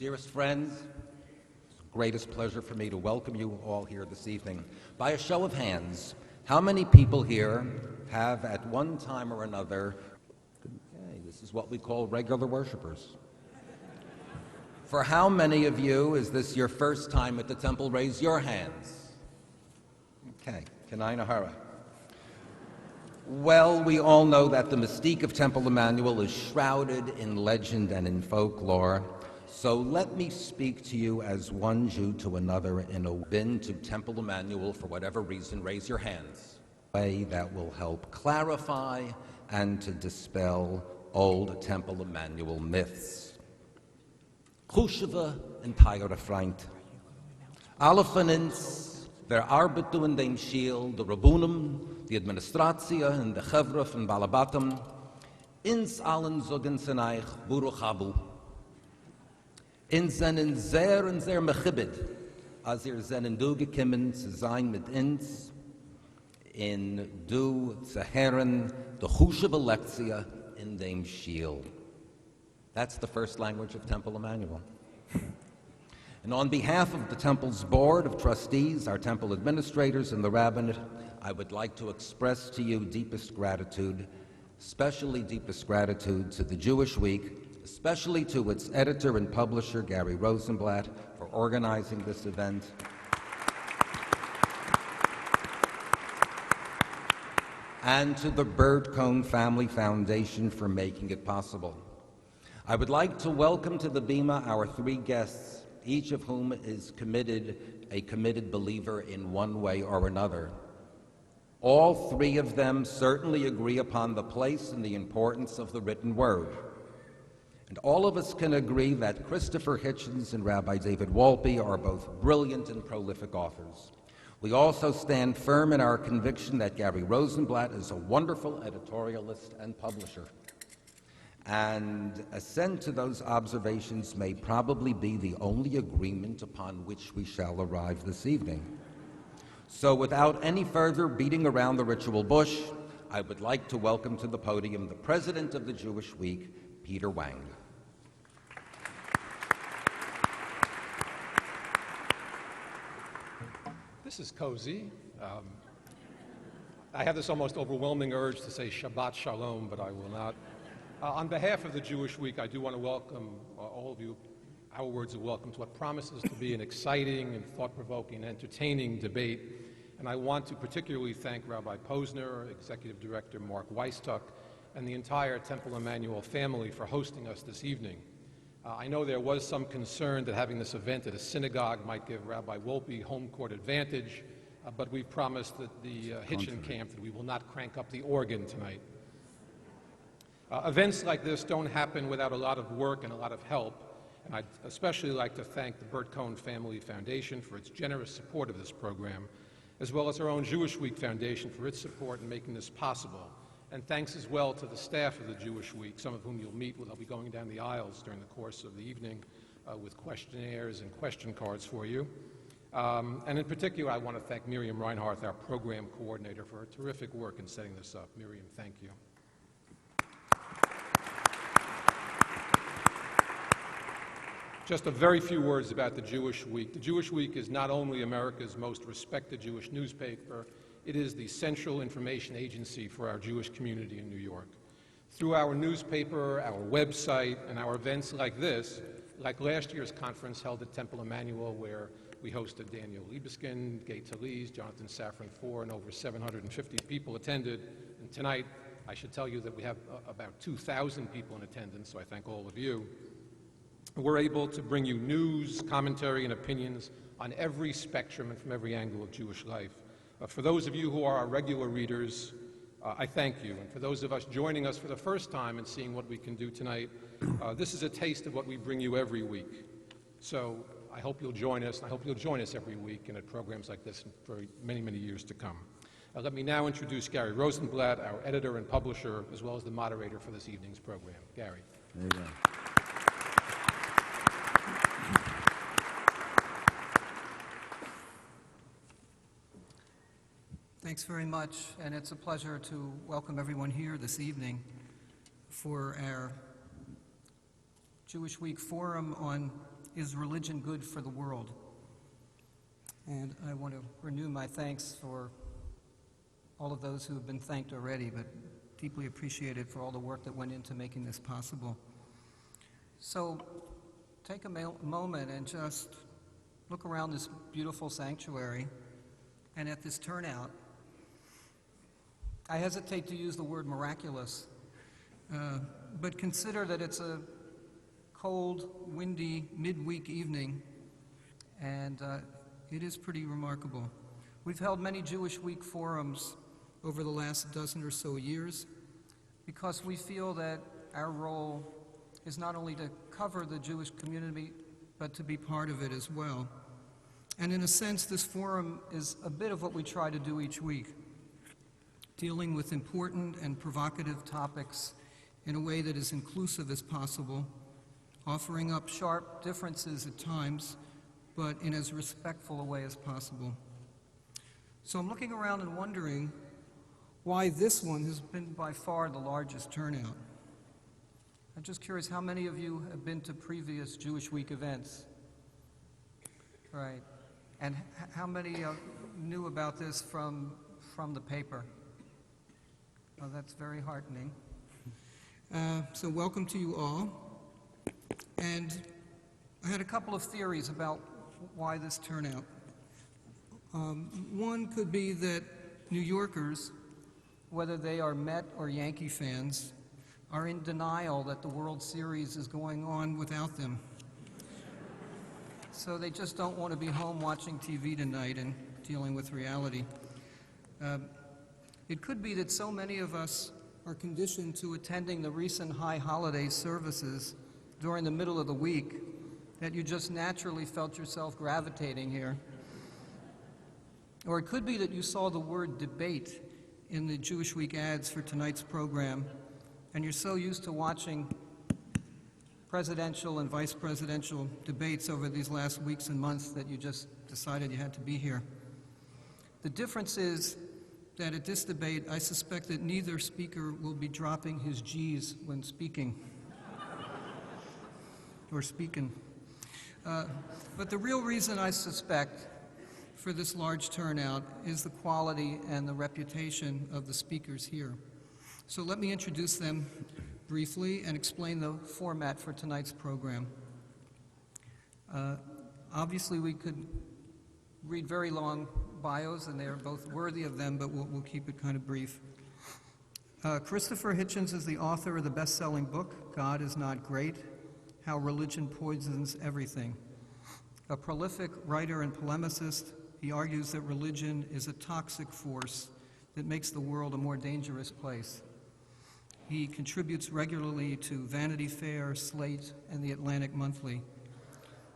Dearest friends, it's the greatest pleasure for me to welcome you all here this evening. By a show of hands, how many people here have at one time or another, this is what we call regular worshipers. For how many of you is this your first time at the temple? Raise your hands. Okay, Kanai Nahara. Well, we all know that the mystique of Temple Emanu-El is shrouded in legend and in folklore. So let me speak to you as one Jew to another in a been to Temple Emanu-El for whatever reason. Raise your hands. Way that will help clarify and to dispel old Temple Emanu-El myths. Chusheva and Tayara Freund. Alle von uns, der Arbeiter in dem Schiel, der Rabbunim, die Administratie und der Chevra von Balabatam, ins allen sogen sie euch Buruch Habu. In seinen sehr und sehr mechibed, als seinen du gekommen zu sein mit uns, in du zu hören, the Chusheva Lektia in dem Schiel. That's the first language of Temple Emanu-El. And on behalf of the Temple's Board of Trustees, our Temple administrators, and the Rabbinate, I would like to express to you deepest gratitude, especially deepest gratitude to the Jewish Week, especially to its editor and publisher, Gary Rosenblatt, for organizing this event. And to the Bert Cohn Family Foundation for making it possible. I would like to welcome to the Bima our three guests, each of whom is a committed believer in one way or another. All three of them certainly agree upon the place and the importance of the written word. And all of us can agree that Christopher Hitchens and Rabbi David Wolpe are both brilliant and prolific authors. We also stand firm in our conviction that Gary Rosenblatt is a wonderful editorialist and publisher. And assent to those observations may probably be the only agreement upon which we shall arrive this evening. So without any further beating around the ritual bush, I would like to welcome to the podium the president of the Jewish Week, Peter Wang. This is cozy. I have this almost overwhelming urge to say Shabbat Shalom, but I will not. On behalf of the Jewish Week, I do want to welcome all of you, our words of welcome to what promises to be an exciting and thought-provoking and entertaining debate. And I want to particularly thank Rabbi Posner, Executive Director Mark Weistuck, and the entire Temple Emanu-El family for hosting us this evening. I know there was some concern that having this event at a synagogue might give Rabbi Wolpe home court advantage, but we've promised that the Hitchens camp that we will not crank up the organ tonight. Events like this don't happen without a lot of work and a lot of help, and I'd especially like to thank the Bert Cohn Family Foundation for its generous support of this program, as well as our own Jewish Week Foundation for its support in making this possible. And thanks as well to the staff of the Jewish Week, some of whom you'll meet. I'll be going down the aisles during the course of the evening with questionnaires and question cards for you. And in particular, I want to thank Miriam Reinhardt, our program coordinator, for her terrific work in setting this up. Miriam, thank you. Just a very few words about the Jewish Week. The Jewish Week is not only America's most respected Jewish newspaper, it is the central information agency for our Jewish community in New York. Through our newspaper, our website, and our events like this, like last year's conference held at Temple Emanu-El, where we hosted Daniel Libeskind, Gay Talese, Jonathan Safran IV, and over 750 people attended. And tonight, I should tell you that we have about 2,000 people in attendance, so I thank all of you. We're able to bring you news, commentary, and opinions on every spectrum and from every angle of Jewish life. For those of you who are our regular readers, I thank you. And for those of us joining us for the first time and seeing what we can do tonight, this is a taste of what we bring you every week. So I hope you'll join us, and I hope you'll join us every week and at programs like this for many, many years to come. Let me now introduce Gary Rosenblatt, our editor and publisher, as well as the moderator for this evening's program. Gary. There you go. Thanks very much, and it's a pleasure to welcome everyone here this evening for our Jewish Week Forum on Is Religion Good for the World? And I want to renew my thanks for all of those who have been thanked already, but deeply appreciated for all the work that went into making this possible. So take a moment and just look around this beautiful sanctuary and at this turnout. I hesitate to use the word miraculous, but consider that it's a cold, windy, midweek evening, and it is pretty remarkable. We've held many Jewish Week forums over the last dozen or so years because we feel that our role is not only to cover the Jewish community, but to be part of it as well. And in a sense, this forum is a bit of what we try to do each week, dealing with important and provocative topics in a way that is inclusive as possible, offering up sharp differences at times, but in as respectful a way as possible. So I'm looking around and wondering why this one has been by far the largest turnout. I'm just curious, how many of you have been to previous Jewish Week events? Right. And how many knew about this from the paper? Oh, that's very heartening. So welcome to you all. And I had a couple of theories about why this turnout. One could be that New Yorkers, whether they are Met or Yankee fans, are in denial that the World Series is going on without them. So they just don't want to be home watching TV tonight and dealing with reality. It could be that so many of us are conditioned to attending the recent high holiday services during the middle of the week that you just naturally felt yourself gravitating here. Or it could be that you saw the word debate in the Jewish Week ads for tonight's program, and you're so used to watching presidential and vice presidential debates over these last weeks and months that you just decided you had to be here. The difference is that at this debate, I suspect that neither speaker will be dropping his G's when speaking. Or speaking. But the real reason I suspect for this large turnout is the quality and the reputation of the speakers here. So let me introduce them briefly and explain the format for tonight's program. Obviously, we could read very long bios, and they're both worthy of them, but we'll keep it kind of brief. Christopher Hitchens is the author of the best-selling book, God is Not Great: How Religion Poisons Everything. A prolific writer and polemicist, he argues that religion is a toxic force that makes the world a more dangerous place. He contributes regularly to Vanity Fair, Slate, and the Atlantic Monthly.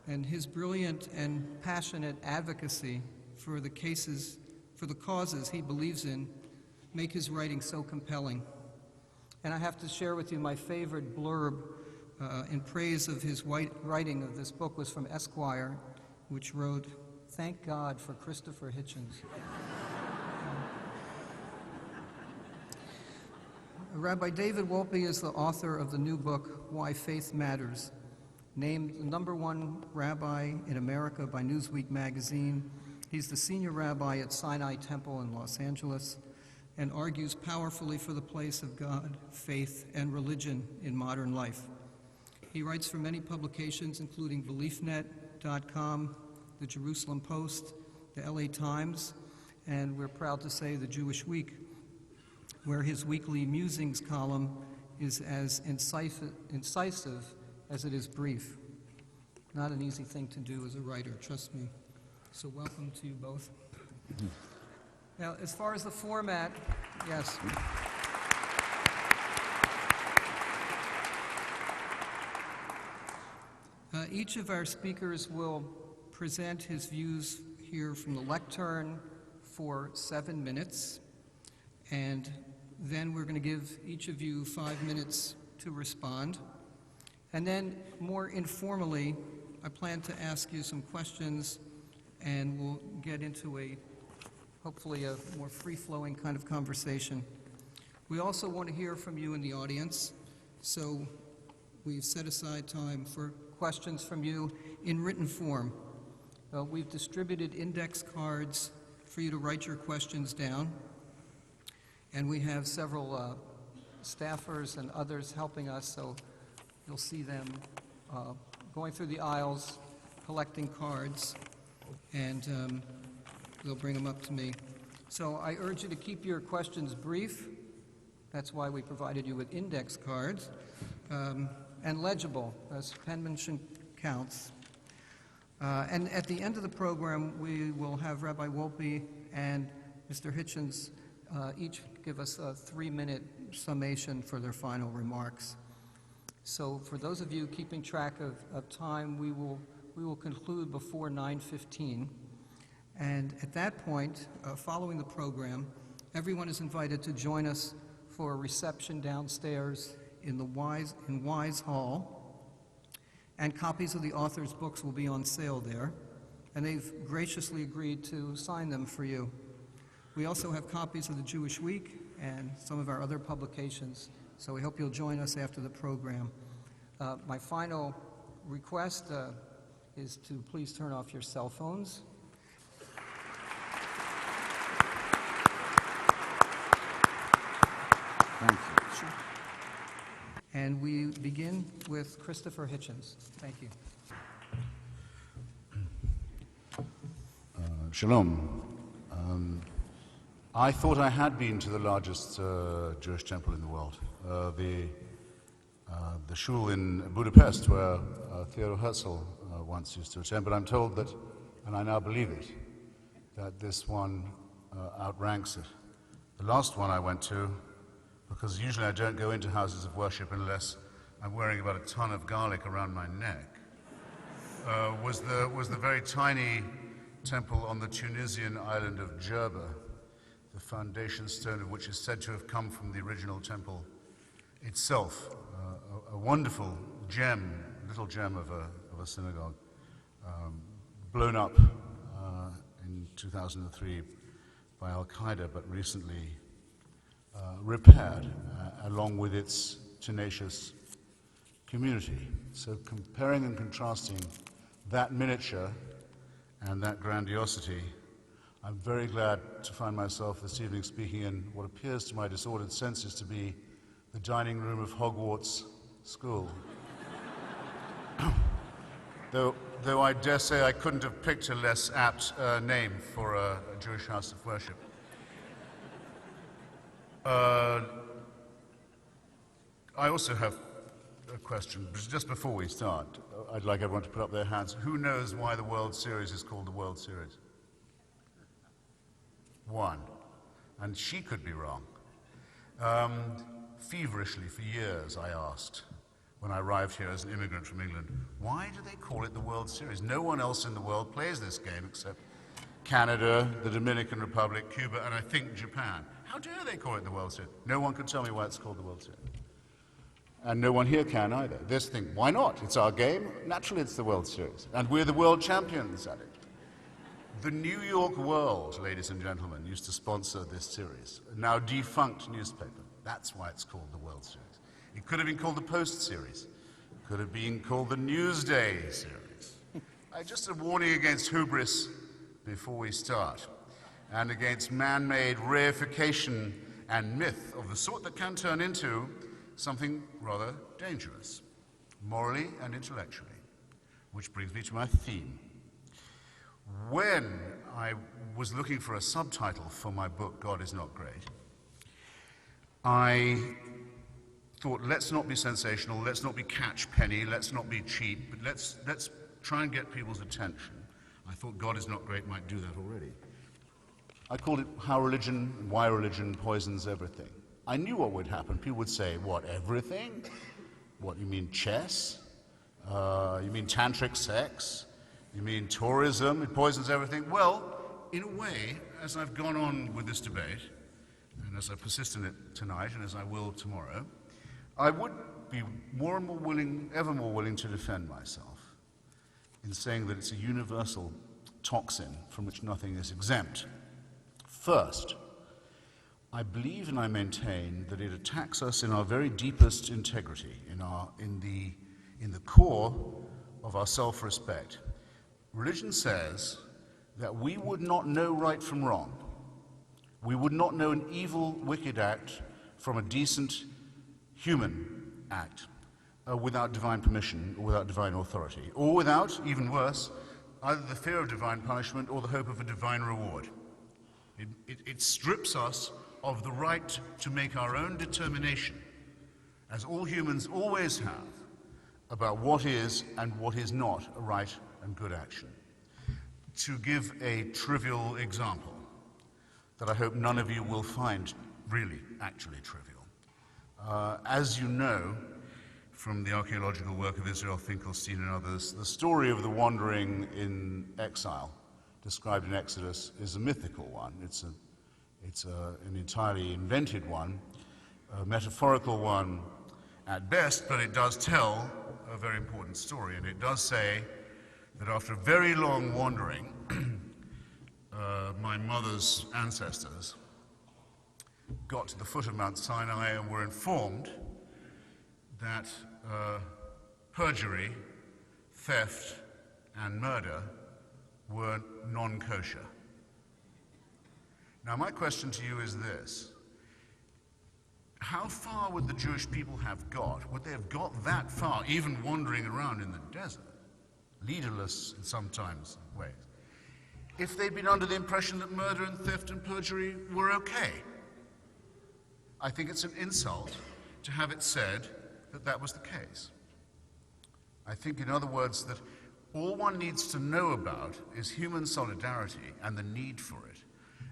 And his brilliant and passionate advocacy for the causes he believes in, make his writing so compelling. And I have to share with you my favorite blurb in praise of his writing of this book was from Esquire, which wrote, "Thank God for Christopher Hitchens." Rabbi David Wolpe is the author of the new book, Why Faith Matters, named the #1 rabbi in America by Newsweek magazine. He's the senior rabbi at Sinai Temple in Los Angeles and argues powerfully for the place of God, faith, and religion in modern life. He writes for many publications, including BeliefNet.com, the Jerusalem Post, the LA Times, and we're proud to say the Jewish Week, where his weekly musings column is as incisive as it is brief. Not an easy thing to do as a writer, trust me. So welcome to you both. Now, as far as the format, yes. Each of our speakers will present his views here from the lectern for 7 minutes, and then we're going to give each of you 5 minutes to respond. And then, more informally, I plan to ask you some questions, and we'll get into hopefully a more free-flowing kind of conversation. We also want to hear from you in the audience, so we've set aside time for questions from you in written form. We've distributed index cards for you to write your questions down, and we have several staffers and others helping us, so you'll see them going through the aisles, collecting cards, and they'll bring them up to me. So I urge you to keep your questions brief. That's why we provided you with index cards, and legible, as penmanship counts. And at the end of the program, we will have Rabbi Wolpe and Mr. Hitchens each give us a 3-minute summation for their final remarks. So for those of you keeping track of time, we will conclude before 9:15. And at that point, following the program, everyone is invited to join us for a reception downstairs in Wise Hall. And copies of the author's books will be on sale there, and they've graciously agreed to sign them for you. We also have copies of the Jewish Week and some of our other publications, so we hope you'll join us after the program. My final request is to please turn off your cell phones. Thank you. Sure. And we begin with Christopher Hitchens. Thank you. Shalom. I thought I had been to the largest Jewish temple in the world, the shul in Budapest, where Theodor Herzl once used to attend, but I'm told that, and I now believe it, that this one outranks it. The last one I went to, because usually I don't go into houses of worship unless I'm wearing about a ton of garlic around my neck, was the very tiny temple on the Tunisian island of Jerba, the foundation stone of which is said to have come from the original temple itself, a wonderful gem, little gem of a synagogue, blown up in 2003 by Al-Qaeda, but recently repaired, along with its tenacious community. So comparing and contrasting that miniature and that grandiosity, I'm very glad to find myself this evening speaking in what appears to my disordered senses to be the dining room of Hogwarts School. Though I dare say I couldn't have picked a less apt name for a Jewish house of worship. I also have a question, but just before we start, I'd like everyone to put up their hands. Who knows why the World Series is called the World Series? One. And she could be wrong. Feverishly, for years, I asked, when I arrived here as an immigrant from England, why do they call it the World Series? No one else in the world plays this game except Canada, the Dominican Republic, Cuba, and I think Japan. How dare they call it the World Series? No one could tell me why it's called the World Series. And no one here can either. This thing, why not? It's our game. Naturally, it's the World Series. And we're the world champions at it. The New York World, ladies and gentlemen, used to sponsor this series, a now defunct newspaper. That's why it's called the World Series. It could have been called the Post Series. It could have been called the Newsday Series. Just a warning against hubris before we start, and against man-made reification and myth of the sort that can turn into something rather dangerous, morally and intellectually, which brings me to my theme. When I was looking for a subtitle for my book, God Is Not Great, I thought, let's not be sensational, let's not be catch penny, let's not be cheap, but let's try and get people's attention. I thought God Is Not Great might do that already. I called it How Religion and Why Religion Poisons Everything. I knew what would happen. People would say, what, everything? What, you mean chess? You mean tantric sex? You mean tourism? It poisons everything? Well, in a way, as I've gone on with this debate, and as I persist in it tonight, and as I will tomorrow, I would be more and more willing, ever more willing to defend myself in saying that it's a universal toxin from which nothing is exempt. First, I believe and I maintain that it attacks us in our very deepest integrity, in the core of our self-respect. Religion says that we would not know right from wrong. We would not know an evil, wicked act from a decent human act without divine permission or without divine authority, or without, even worse, either the fear of divine punishment or the hope of a divine reward. It strips us of the right to make our own determination, as all humans always have, about what is and what is not a right and good action. To give a trivial example that I hope none of you will find really actually trivial. As you know from the archaeological work of Israel Finkelstein and others, the story of the wandering in exile described in Exodus is a mythical one. It's an entirely invented one, a metaphorical one at best, but it does tell a very important story. And it does say that after a very long wandering, my mother's ancestors got to the foot of Mount Sinai and were informed that perjury, theft, and murder were non-kosher. Now, my question to you is this. How far would the Jewish people have got? Would they have got that far, even wandering around in the desert, leaderless in sometimes ways, if they'd been under the impression that murder and theft and perjury were okay? I think it's an insult to have it said that that was the case. I think, in other words, that all one needs to know about is human solidarity and the need for it,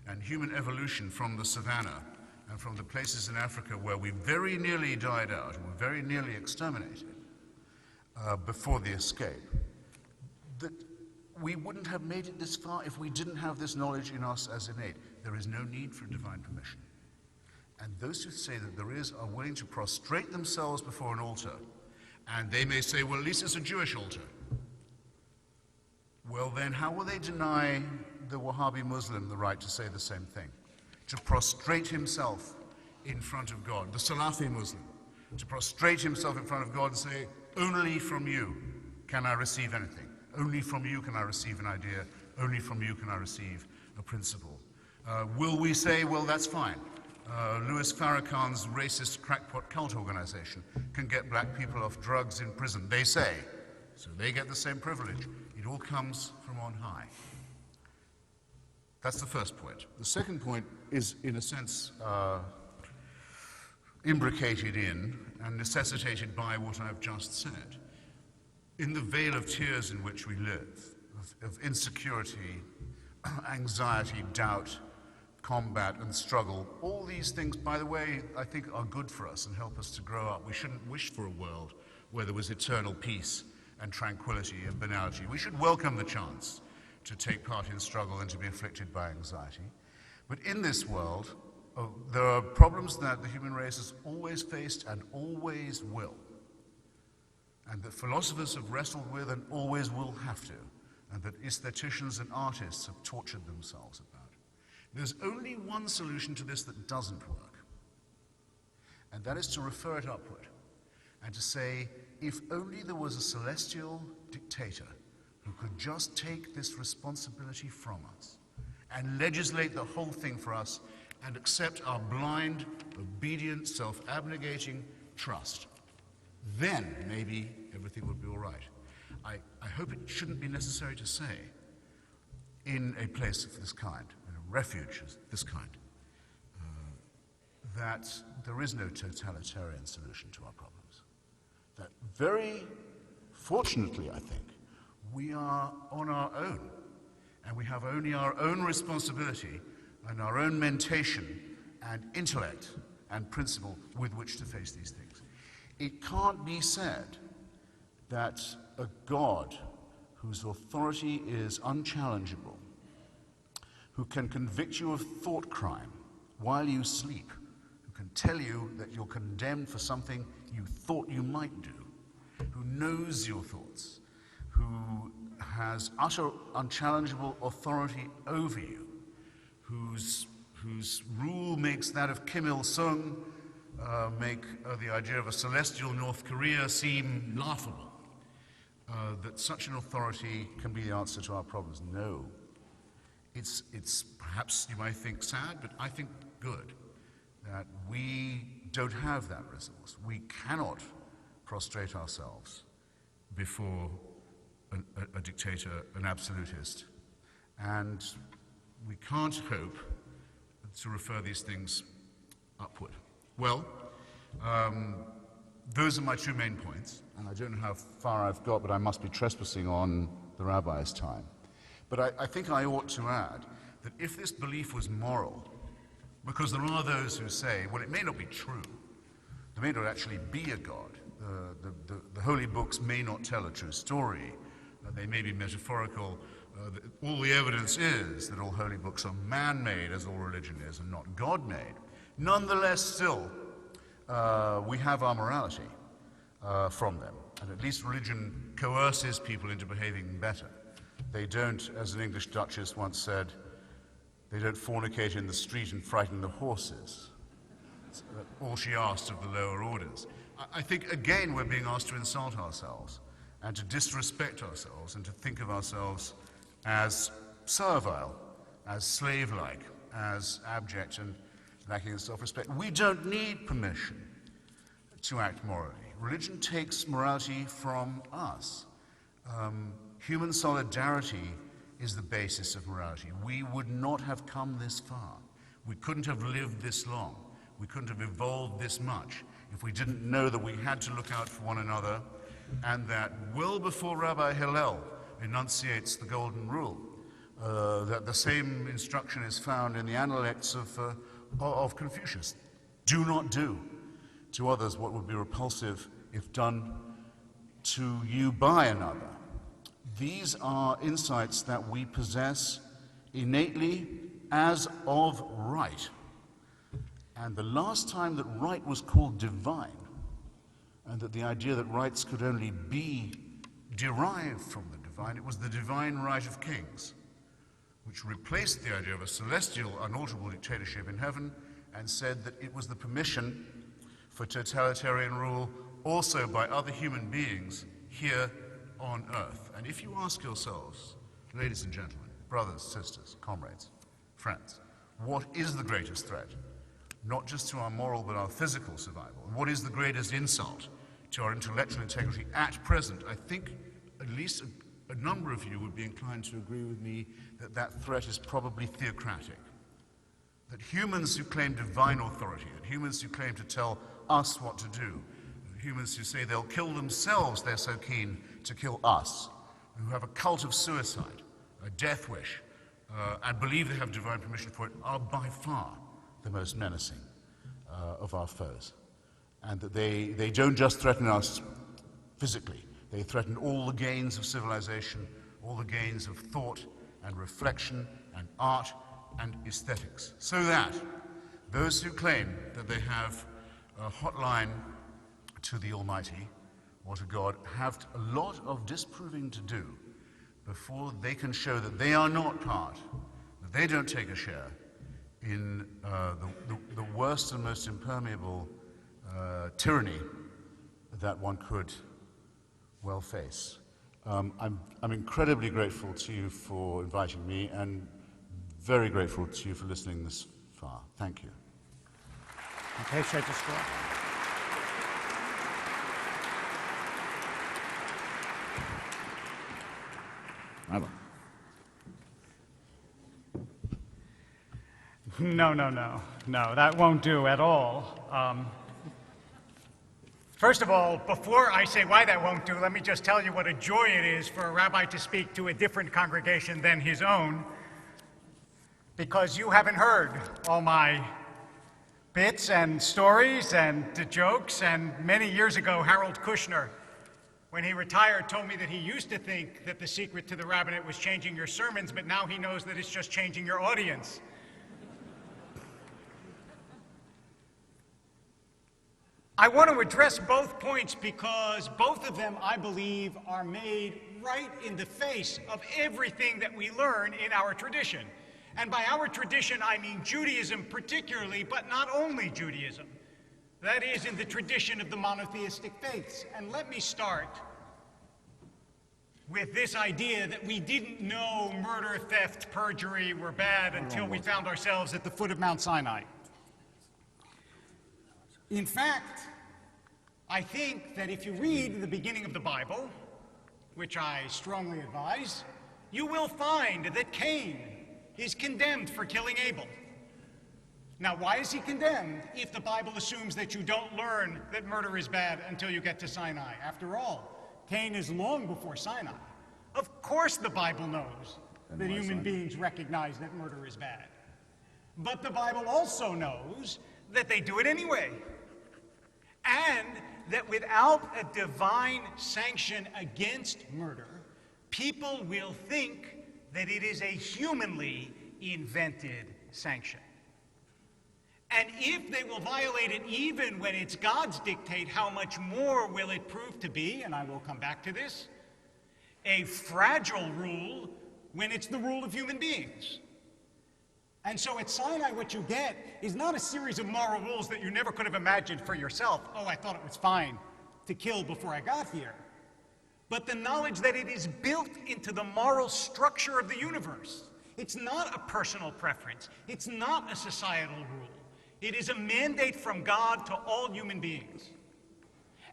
and human evolution from the savannah and from the places in Africa where we very nearly died out and were very nearly exterminated before the escape, that we wouldn't have made it this far if we didn't have this knowledge in us as innate. There is no need for divine permission. And those who say that there is are willing to prostrate themselves before an altar, and they may say, well, at least it's a Jewish altar. Well, then how will they deny the Wahhabi Muslim the right to say the same thing? To prostrate himself in front of God, the Salafi Muslim, to prostrate himself in front of God and say, only from you can I receive anything. Only from you can I receive an idea. Only from you can I receive a principle. Will we say, well, that's fine. Louis Farrakhan's racist crackpot cult organization can get black people off drugs in prison, they say. So they get the same privilege. It all comes from on high. That's the first point. The second point is, in a sense, imbricated in and necessitated by what I've just said. In the vale of tears in which we live, of insecurity, anxiety, doubt, combat, and struggle, all these things, by the way, I think are good for us and help us to grow up. We shouldn't wish for a world where there was eternal peace and tranquility and banality. We should welcome the chance to take part in struggle and to be afflicted by anxiety. But in this world, there are problems that the human race has always faced and always will, and that philosophers have wrestled with and always will have to, and that aestheticians and artists have tortured themselves about. There's only one solution to this that doesn't work, and that is to refer it upward and to say, if only there was a celestial dictator who could just take this responsibility from us and legislate the whole thing for us and accept our blind, obedient, self-abnegating trust, then maybe everything would be all right. I hope it shouldn't be necessary to say, in a place of this kind, in a refuge of this kind, that there is no totalitarian solution to our problems. That very fortunately, I think, we are on our own, and we have only our own responsibility and our own mentation and intellect and principle with which to face these things. It can't be said that a God whose authority is unchallengeable, who can convict you of thought crime while you sleep, who can tell you that you're condemned for something you thought you might do, who knows your thoughts, who has utter unchallengeable authority over you, whose rule makes that of Kim Il-sung make the idea of a celestial North Korea seem laughable. that such an authority can be the answer to our problems. No. It's perhaps, you might think, sad, but I think good that we don't have that resource. We cannot prostrate ourselves before a dictator, an absolutist, and we can't hope to refer these things upward. Well, those are my two main points, and I don't know how far I've got, but I must be trespassing on the rabbi's time. But I think I ought to add that if this belief was moral, because there are those who say, well, it may not be true, there may not actually be a God, the holy books may not tell a true story, they may be metaphorical, all the evidence is that all holy books are man-made, as all religion is, and not God-made. Nonetheless, still, we have our morality from them, and at least religion coerces people into behaving better. They don't, as an English duchess once said, they don't fornicate in the street and frighten the horses. That's all she asked of the lower orders. I think, again, we're being asked to insult ourselves and to disrespect ourselves and to think of ourselves as servile, as slave-like, as abject and lacking in self-respect. We don't need permission to act morally. Religion takes morality from us. Human solidarity is the basis of morality. We would not have come this far. We couldn't have lived this long. We couldn't have evolved this much if we didn't know that we had to look out for one another, and that well before Rabbi Hillel enunciates the Golden Rule, that the same instruction is found in the Analects of Confucius. Do not do to others what would be repulsive if done to you by another. These are insights that we possess innately as of right. And the last time that right was called divine, and that the idea that rights could only be derived from the divine, it was the divine right of kings, which replaced the idea of a celestial, unalterable dictatorship in heaven and said that it was the permission for totalitarian rule also by other human beings here on earth. And if you ask yourselves, ladies and gentlemen, brothers, sisters, comrades, friends, what is the greatest threat? Not just to our moral but our physical survival. And what is the greatest insult to our intellectual integrity at present? I think at least a number of you would be inclined to agree with me that that threat is probably theocratic. That humans who claim divine authority, that humans who claim to tell us what to do, humans who say they'll kill themselves, they're so keen to kill us, who have a cult of suicide, a death wish, and believe they have divine permission for it, are by far the most menacing of our foes. And that they don't just threaten us physically, they threaten all the gains of civilization, all the gains of thought and reflection and art and aesthetics. So that those who claim that they have a hotline to the Almighty or to God have a lot of disproving to do before they can show that they are not part, that they don't take a share in the worst and most impermeable tyranny that one could well face. I'm incredibly grateful to you for inviting me and very grateful to you for listening this far. Thank you. Okay, should I just go? No, that won't do at all. First of all, before I say why that won't do, let me just tell you what a joy it is for a rabbi to speak to a different congregation than his own, because you haven't heard all my bits and stories and jokes, and many years ago, Harold Kushner, when he retired, told me that he used to think that the secret to the rabbinate was changing your sermons, but now he knows that it's just changing your audience. I want to address both points because both of them, I believe, are made right in the face of everything that we learn in our tradition. And by our tradition, I mean Judaism particularly, but not only Judaism. That is, in the tradition of the monotheistic faiths. And let me start with this idea that we didn't know murder, theft, perjury were bad until we found ourselves at the foot of Mount Sinai. In fact, I think that if you read the beginning of the Bible, which I strongly advise, you will find that Cain is condemned for killing Abel. Now, why is he condemned if the Bible assumes that you don't learn that murder is bad until you get to Sinai? After all, Cain is long before Sinai. Of course the Bible knows that human beings recognize that murder is bad. But the Bible also knows that they do it anyway. And that without a divine sanction against murder, people will think that it is a humanly invented sanction. And if they will violate it even when it's God's dictate, how much more will it prove to be, and I will come back to this, a fragile rule when it's the rule of human beings. And so at Sinai, what you get is not a series of moral rules that you never could have imagined for yourself. Oh, I thought it was fine to kill before I got here. But the knowledge that it is built into the moral structure of the universe. It's not a personal preference. It's not a societal rule. It is a mandate from God to all human beings.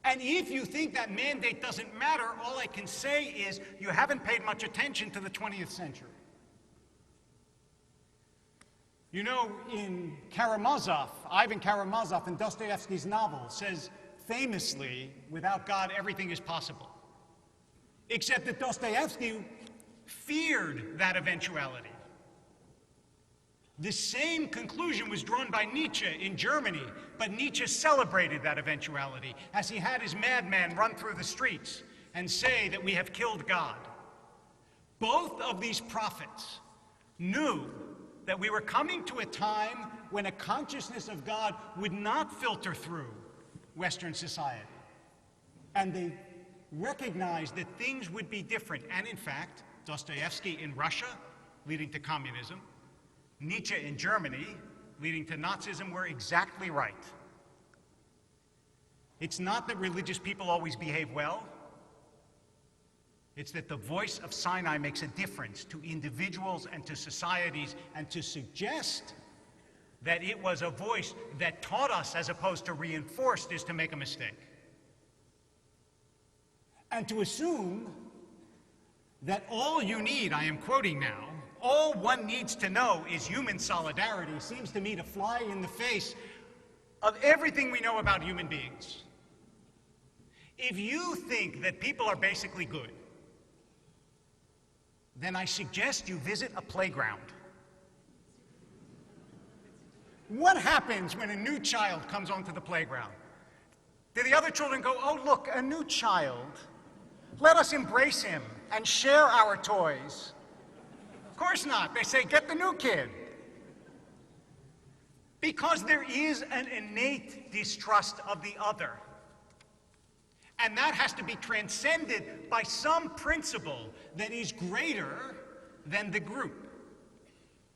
And if you think that mandate doesn't matter, all I can say is you haven't paid much attention to the 20th century. You know, in Karamazov, Ivan Karamazov in Dostoevsky's novel says famously, without God, everything is possible. Except that Dostoevsky feared that eventuality. The same conclusion was drawn by Nietzsche in Germany, but Nietzsche celebrated that eventuality as he had his madman run through the streets and say that we have killed God. Both of these prophets knew that we were coming to a time when a consciousness of God would not filter through Western society. And they recognized that things would be different. And in fact, Dostoevsky in Russia, leading to communism, Nietzsche in Germany, leading to Nazism, were exactly right. It's not that religious people always behave well. It's that the voice of Sinai makes a difference to individuals and to societies, and to suggest that it was a voice that taught us as opposed to reinforced is to make a mistake. And to assume that all you need, I am quoting now, all one needs to know is human solidarity seems to me to fly in the face of everything we know about human beings. If you think that people are basically good, then I suggest you visit a playground. What happens when a new child comes onto the playground? Do the other children go, oh, look, a new child. Let us embrace him and share our toys. Of course not. They say, get the new kid. Because there is an innate distrust of the other. And that has to be transcended by some principle that is greater than the group,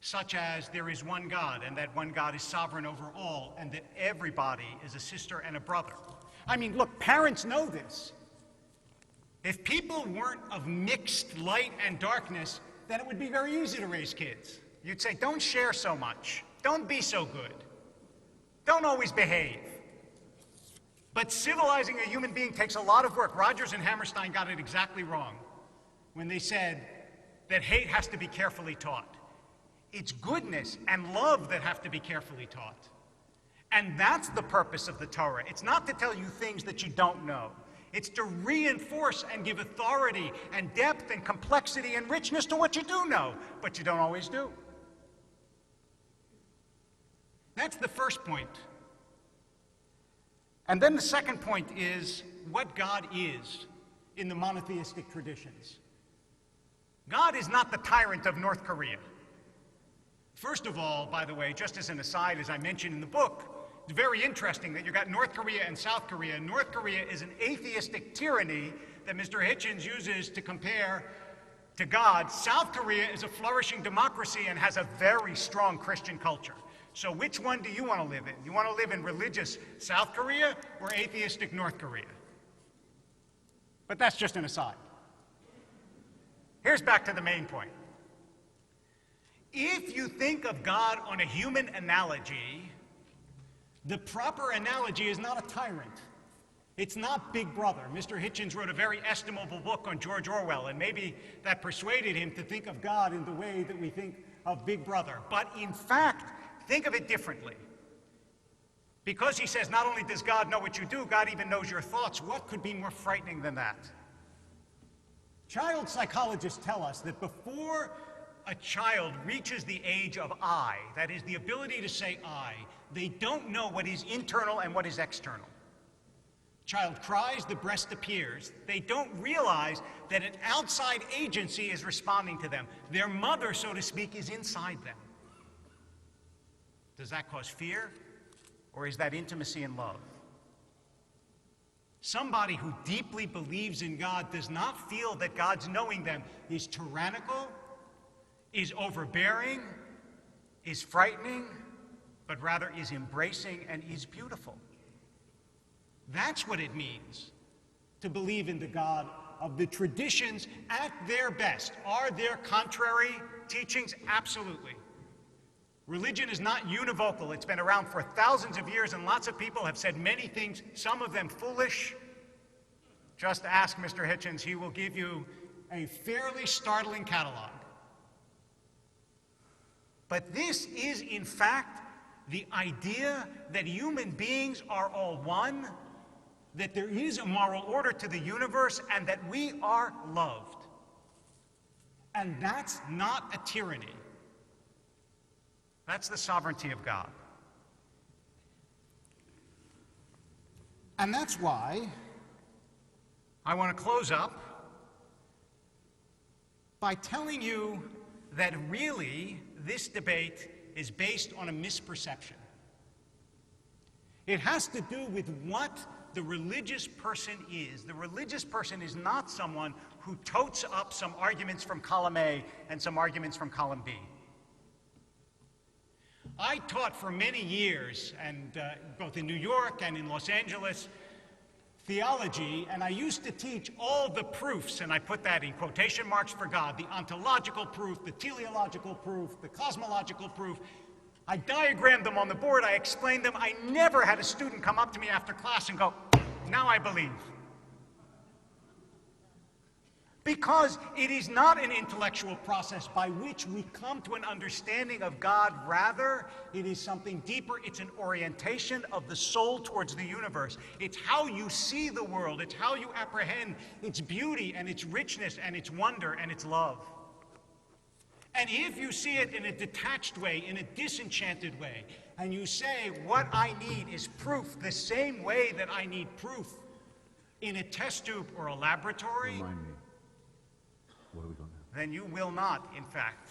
such as there is one God, and that one God is sovereign over all, and that everybody is a sister and a brother. I mean, look, parents know this. If people weren't of mixed light and darkness, then it would be very easy to raise kids. You'd say, don't share so much. Don't be so good. Don't always behave. But civilizing a human being takes a lot of work. Rogers and Hammerstein got it exactly wrong when they said that hate has to be carefully taught. It's goodness and love that have to be carefully taught. And that's the purpose of the Torah. It's not to tell you things that you don't know. It's to reinforce and give authority and depth and complexity and richness to what you do know, but you don't always do. That's the first point. And then the second point is what God is in the monotheistic traditions. God is not the tyrant of North Korea. First of all, by the way, just as an aside, as I mentioned in the book, it's very interesting that you've got North Korea and South Korea. North Korea is an atheistic tyranny that Mr. Hitchens uses to compare to God. South Korea is a flourishing democracy and has a very strong Christian culture. So which one do you want to live in? You want to live in religious South Korea or atheistic North Korea? But that's just an aside. Here's back to the main point. If you think of God on a human analogy, the proper analogy is not a tyrant. It's not Big Brother. Mr. Hitchens wrote a very estimable book on George Orwell, and maybe that persuaded him to think of God in the way that we think of Big Brother. But in fact, think of it differently. Because he says not only does God know what you do, God even knows your thoughts. What could be more frightening than that? Child psychologists tell us that before a child reaches the age of I, that is the ability to say I, they don't know what is internal and what is external. Child cries, the breast appears. They don't realize that an outside agency is responding to them. Their mother, so to speak, is inside them. Does that cause fear? Or is that intimacy and love? Somebody who deeply believes in God does not feel that God's knowing them is tyrannical, is overbearing, is frightening, but rather is embracing and is beautiful. That's what it means to believe in the God of the traditions at their best. Are there contrary teachings? Absolutely. Religion is not univocal. It's been around for thousands of years, and lots of people have said many things, some of them foolish. Just ask Mr. Hitchens. He will give you a fairly startling catalog. But this is, in fact, the idea that human beings are all one, that there is a moral order to the universe, and that we are loved. And that's not a tyranny. That's the sovereignty of God. And that's why I want to close up by telling you that really this debate is based on a misperception. It has to do with what the religious person is. The religious person is not someone who totes up some arguments from column A and some arguments from column B. I taught for many years, and both in New York and in Los Angeles, theology, and I used to teach all the proofs, and I put that in quotation marks for God, the ontological proof, the teleological proof, the cosmological proof. I diagrammed them on the board, I explained them. I never had a student come up to me after class and go, now I believe. Because it is not an intellectual process by which we come to an understanding of God. Rather, it is something deeper. It's an orientation of the soul towards the universe. It's how you see the world. It's how you apprehend its beauty and its richness and its wonder and its love. And if you see it in a detached way, in a disenchanted way, and you say, what I need is proof the same way that I need proof in a test tube or a laboratory, Remind me. What have we got now? then you will not, in fact,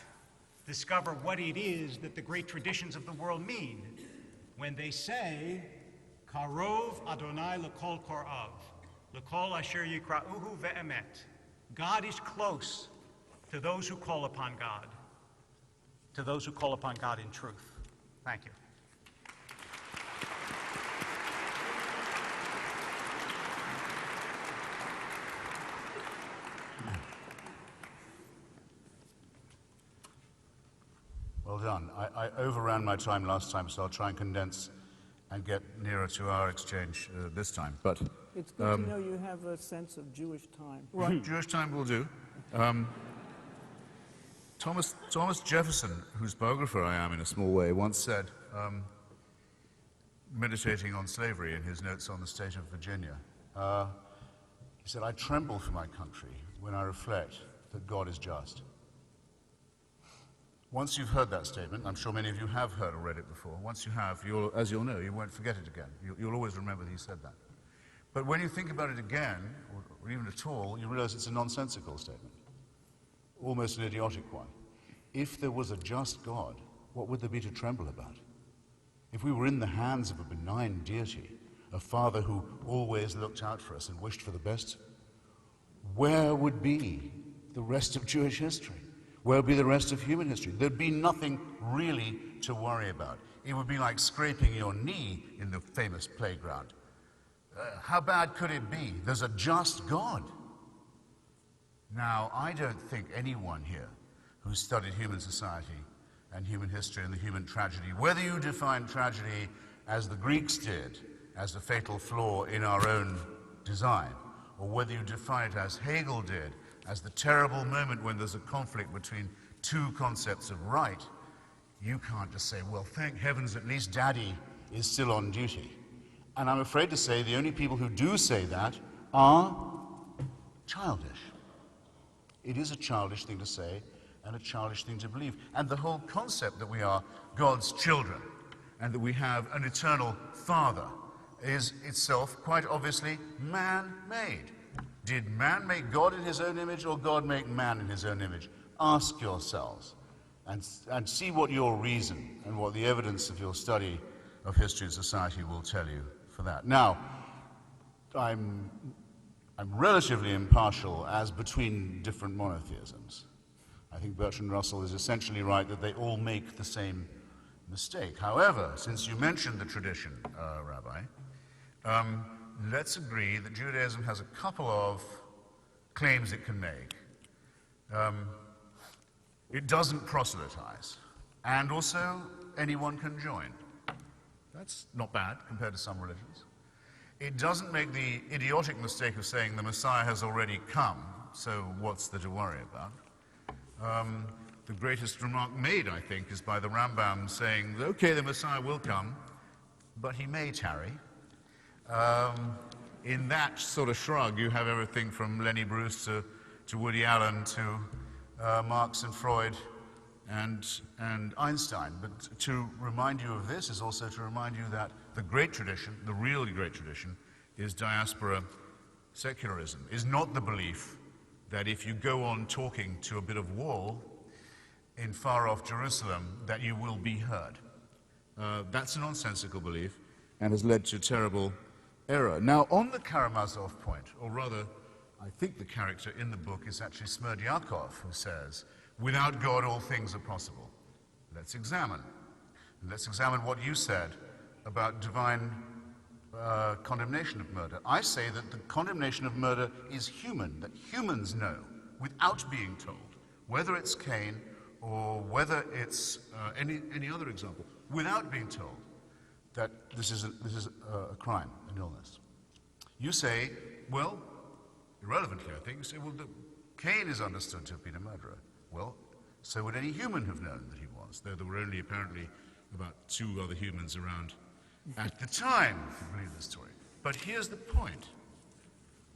discover what it is that the great traditions of the world mean when they say, Karov Adonai l'kol korav, l'kol asher yikra'uhu ve'emet. God is close to those who call upon God, to those who call upon God in truth. Thank you. Well done. I overran my time last time, so I'll try and condense and get nearer to our exchange this time. But It's good to know you have a sense of Jewish time. right, Jewish time will do. Thomas Jefferson, whose biographer I am in a small way, once said, meditating on slavery in his notes on the state of Virginia, he said, I tremble for my country when I reflect that God is just. Once you've heard that statement, I'm sure many of you have heard or read it before, once you have, as you'll know, you won't forget it again. You'll always remember that he said that. But when you think about it again, or even at all, you realize it's a nonsensical statement, almost an idiotic one. If there was a just God, what would there be to tremble about? If we were in the hands of a benign deity, a father who always looked out for us and wished for the best, where would be the rest of Jewish history? Where would be the rest of human history? There'd be nothing really to worry about. It would be like scraping your knee in the famous playground. How bad could it be? There's a just God. Now, I don't think anyone here who's studied human society and human history and the human tragedy, whether you define tragedy as the Greeks did, as a fatal flaw in our own design, or whether you define it as Hegel did, as the terrible moment when there's a conflict between two concepts of right, you can't just say, well, thank heavens, at least Daddy is still on duty. And I'm afraid to say the only people who do say that are childish. It is a childish thing to say and a childish thing to believe. And the whole concept that we are God's children and that we have an eternal Father is itself quite obviously man-made. Did man make God in his own image or God make man in his own image? Ask yourselves and see what your reason and what the evidence of your study of history and society will tell you for that. Now, I'm relatively impartial as between different monotheisms. I think Bertrand Russell is essentially right that they all make the same mistake. However, since you mentioned the tradition, Rabbi, let's agree that Judaism has a couple of claims it can make. It doesn't proselytize, and also anyone can join. That's not bad compared to some religions. It doesn't make the idiotic mistake of saying the Messiah has already come, so what's there to worry about? The greatest remark made, I think, is by the Rambam saying, okay, the Messiah will come, but he may tarry. In that sort of shrug, you have everything from Lenny Bruce to Woody Allen to Marx and Freud and Einstein. But to remind you of this is also to remind you that the great tradition, the really great tradition, is diaspora secularism, is not the belief that if you go on talking to a bit of wall in far-off Jerusalem, that you will be heard. That's a nonsensical belief and has led to terrible error. Now, on the Karamazov point, or rather, I think the character in the book is actually Smerdyakov, who says, without God, all things are possible. Let's examine. Let's examine what you said about divine condemnation of murder. I say that the condemnation of murder is human, that humans know, without being told, whether it's Cain or whether it's any other example, without being told that this is a crime, an illness. You say, well, irrelevantly, I think, you say, well, Cain is understood to have been a murderer. Well, so would any human have known that he was, though there were only apparently about 2 other humans around at the time, if you believe the story. But here's the point.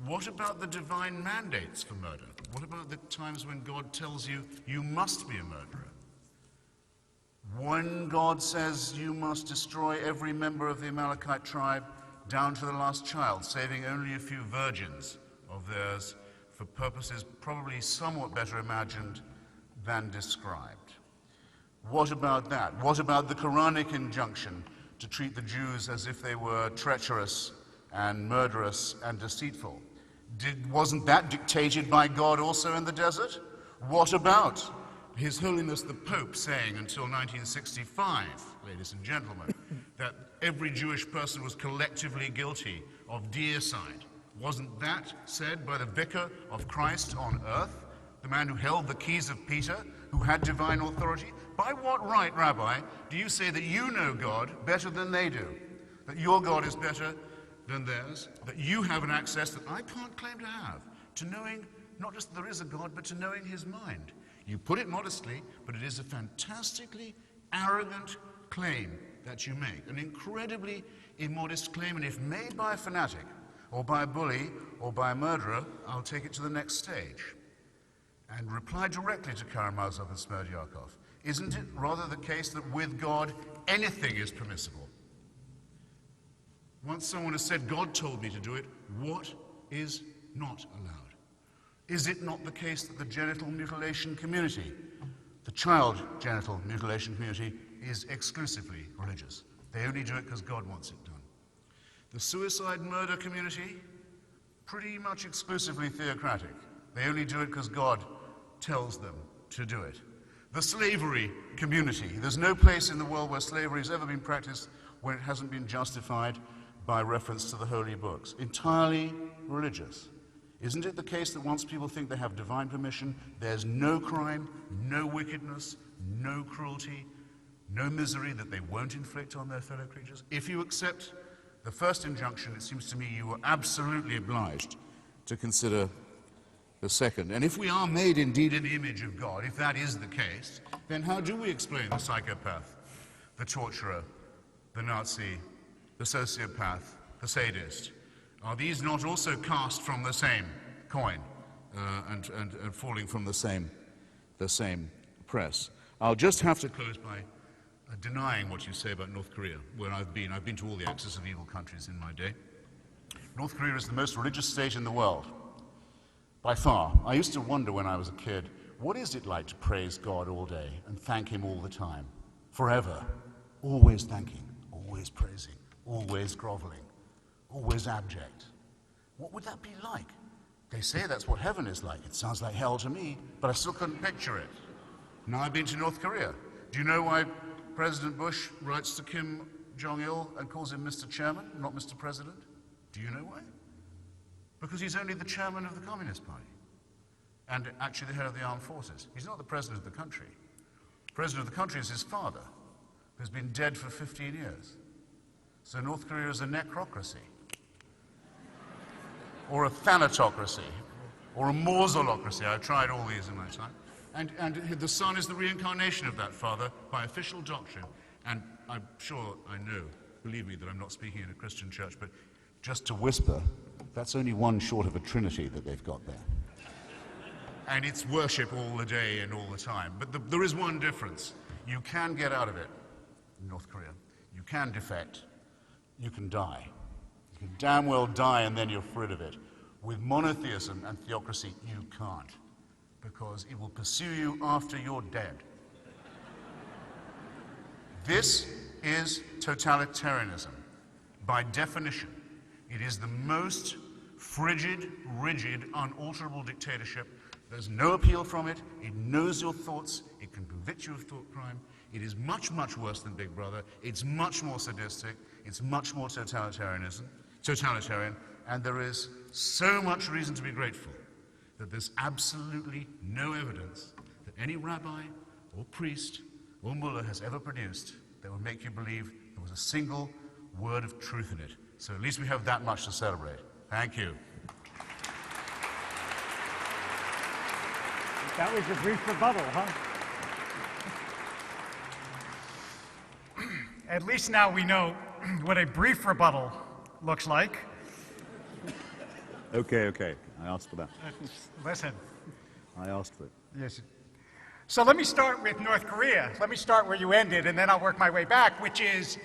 What about the divine mandates for murder? What about the times when God tells you, you must be a murderer? When God says you must destroy every member of the Amalekite tribe down to the last child, saving only a few virgins of theirs for purposes probably somewhat better imagined than described. What about that? What about the Quranic injunction to treat the Jews as if they were treacherous and murderous and deceitful? Wasn't that dictated by God also in the desert? What about His Holiness the Pope saying until 1965, ladies and gentlemen, that every Jewish person was collectively guilty of deicide? Wasn't that said by the vicar of Christ on earth, the man who held the keys of Peter, who had divine authority? By what right, Rabbi, do you say that you know God better than they do? That your God is better than theirs? That you have an access that I can't claim to have, to knowing not just that there is a God, but to knowing his mind? You put it modestly, but it is a fantastically arrogant claim that you make, an incredibly immodest claim, and if made by a fanatic, or by a bully, or by a murderer, I'll take it to the next stage and reply directly to Karamazov and Smerdyakov. Isn't it rather the case that with God, anything is permissible? Once someone has said, God told me to do it, what is not allowed? Is it not the case that the genital mutilation community, the child genital mutilation community, is exclusively religious? They only do it because God wants it done. The suicide murder community, pretty much exclusively theocratic. They only do it because God tells them to do it. The slavery community, there's no place in the world where slavery has ever been practiced when it hasn't been justified by reference to the holy books. Entirely religious. Isn't it the case that once people think they have divine permission, there's no crime, no wickedness, no cruelty, no misery that they won't inflict on their fellow creatures? If you accept the first injunction, it seems to me you are absolutely obliged to consider the second. And if we are made indeed in the image of God, if that is the case, then how do we explain the psychopath, the torturer, the Nazi, the sociopath, the sadist? Are these not also cast from the same coin and falling from the same press? I'll just have to close by denying what you say about North Korea, where I've been. I've been to all the axis of evil countries in my day. North Korea is the most religious state in the world, by far. I used to wonder when I was a kid, what is it like to praise God all day and thank him all the time, forever, always thanking, always praising, always groveling, always abject? What would that be like? They say that's what heaven is like. It sounds like hell to me, but I still couldn't picture it. Now I've been to North Korea. Do you know why President Bush writes to Kim Jong-il and calls him Mr. Chairman, not Mr. President? Do you know why? Because he's only the chairman of the Communist Party and actually the head of the armed forces. He's not the president of the country. The president of the country is his father, who's been dead for 15 years. So North Korea is a necrocracy, or a thanatocracy, or a mausolocracy. I've tried all these in my time. And the son is the reincarnation of that father by official doctrine. And I'm sure I know, believe me, that I'm not speaking in a Christian church, but just to whisper, that's only one short of a trinity that they've got there. And it's worship all the day and all the time. But there is one difference. You can get out of it in North Korea. You can defect. You can die. You can damn well die and then you're rid of it. With monotheism and theocracy, you can't, because it will pursue you after you're dead. This is totalitarianism. By definition, it is the most frigid, rigid, unalterable dictatorship. There's no appeal from it. It knows your thoughts. It can convict you of thought crime. It is much, much worse than Big Brother. It's much more sadistic. It's much more totalitarian, and there is so much reason to be grateful that there's absolutely no evidence that any rabbi or priest or mullah has ever produced that would make you believe there was a single word of truth in it. So at least we have that much to celebrate. Thank you. That was a brief rebuttal, huh? At least now we know what a brief rebuttal looks like. Okay. I asked for that. Listen. I asked for it. Yes. So let me start with North Korea. Let me start where you ended, and then I'll work my way back, which is,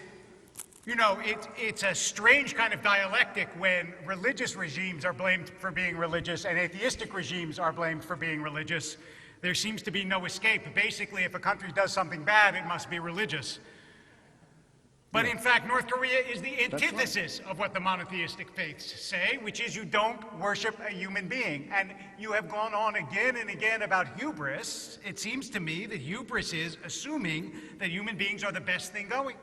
you know, it's a strange kind of dialectic when religious regimes are blamed for being religious and atheistic regimes are blamed for being religious. There seems to be no escape. Basically, if a country does something bad, it must be religious. But in fact, North Korea is the antithesis of what the monotheistic faiths say, which is you don't worship a human being. And you have gone on again and again about hubris. It seems to me that hubris is assuming that human beings are the best thing going.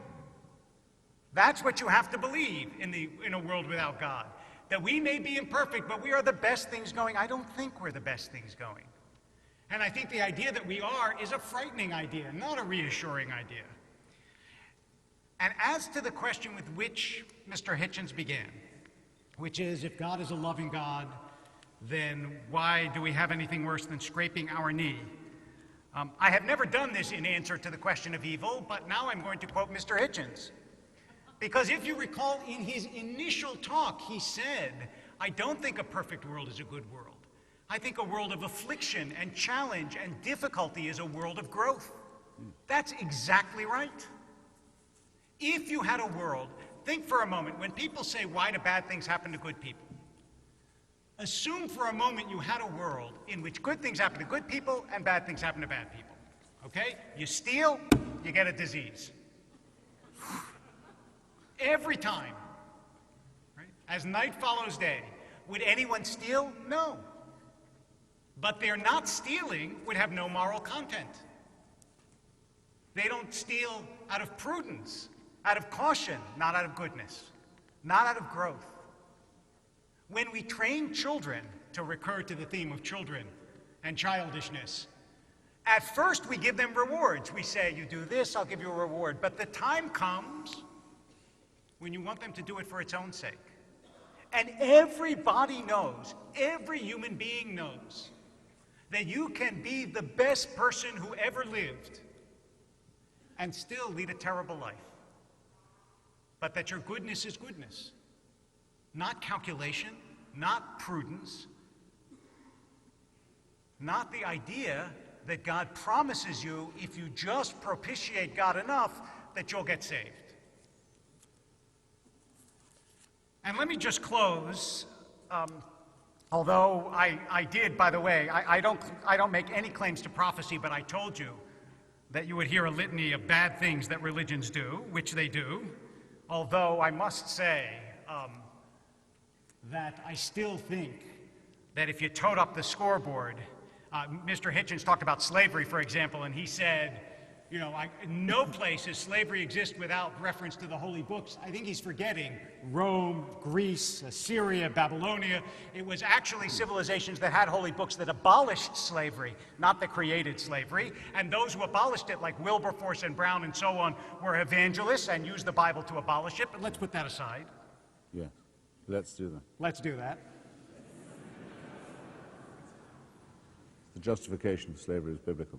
That's what you have to believe in a world without God. That we may be imperfect, but we are the best things going. I don't think we're the best things going. And I think the idea that we are is a frightening idea, not a reassuring idea. And as to the question with which Mr. Hitchens began, which is, if God is a loving God, then why do we have anything worse than scraping our knee? I have never done this in answer to the question of evil, but now I'm going to quote Mr. Hitchens. Because if you recall, in his initial talk, he said, I don't think a perfect world is a good world. I think a world of affliction and challenge and difficulty is a world of growth. That's exactly right. If you had a world, think for a moment, when people say, why do bad things happen to good people? Assume for a moment you had a world in which good things happen to good people and bad things happen to bad people. Okay? You steal, you get a disease. Every time. Right? As night follows day. Would anyone steal? No. But their not stealing would have no moral content. They don't steal out of prudence, out of caution, not out of goodness, not out of growth. When we train children to recur to the theme of children and childishness. At first, we give them rewards. We say, you do this, I'll give you a reward. But the time comes when you want them to do it for its own sake. And everybody knows, every human being knows, that you can be the best person who ever lived and still lead a terrible life. But that your goodness is goodness. Not calculation, not prudence, not the idea that God promises you if you just propitiate God enough that you'll get saved. And let me just close, although I did, by the way, I don't make any claims to prophecy, but I told you that you would hear a litany of bad things that religions do, which they do, although I must say that I still think that if you tote up the scoreboard, Mr. Hitchens talked about slavery, for example, and he said, you know, no place does slavery exist without reference to the holy books. I think he's forgetting Rome, Greece, Assyria, Babylonia. It was actually civilizations that had holy books that abolished slavery, not that created slavery. And those who abolished it, like Wilberforce and Brown and so on, were evangelists and used the Bible to abolish it. But let's put that aside. Yeah, let's do that. Let's do that. The justification of slavery is biblical.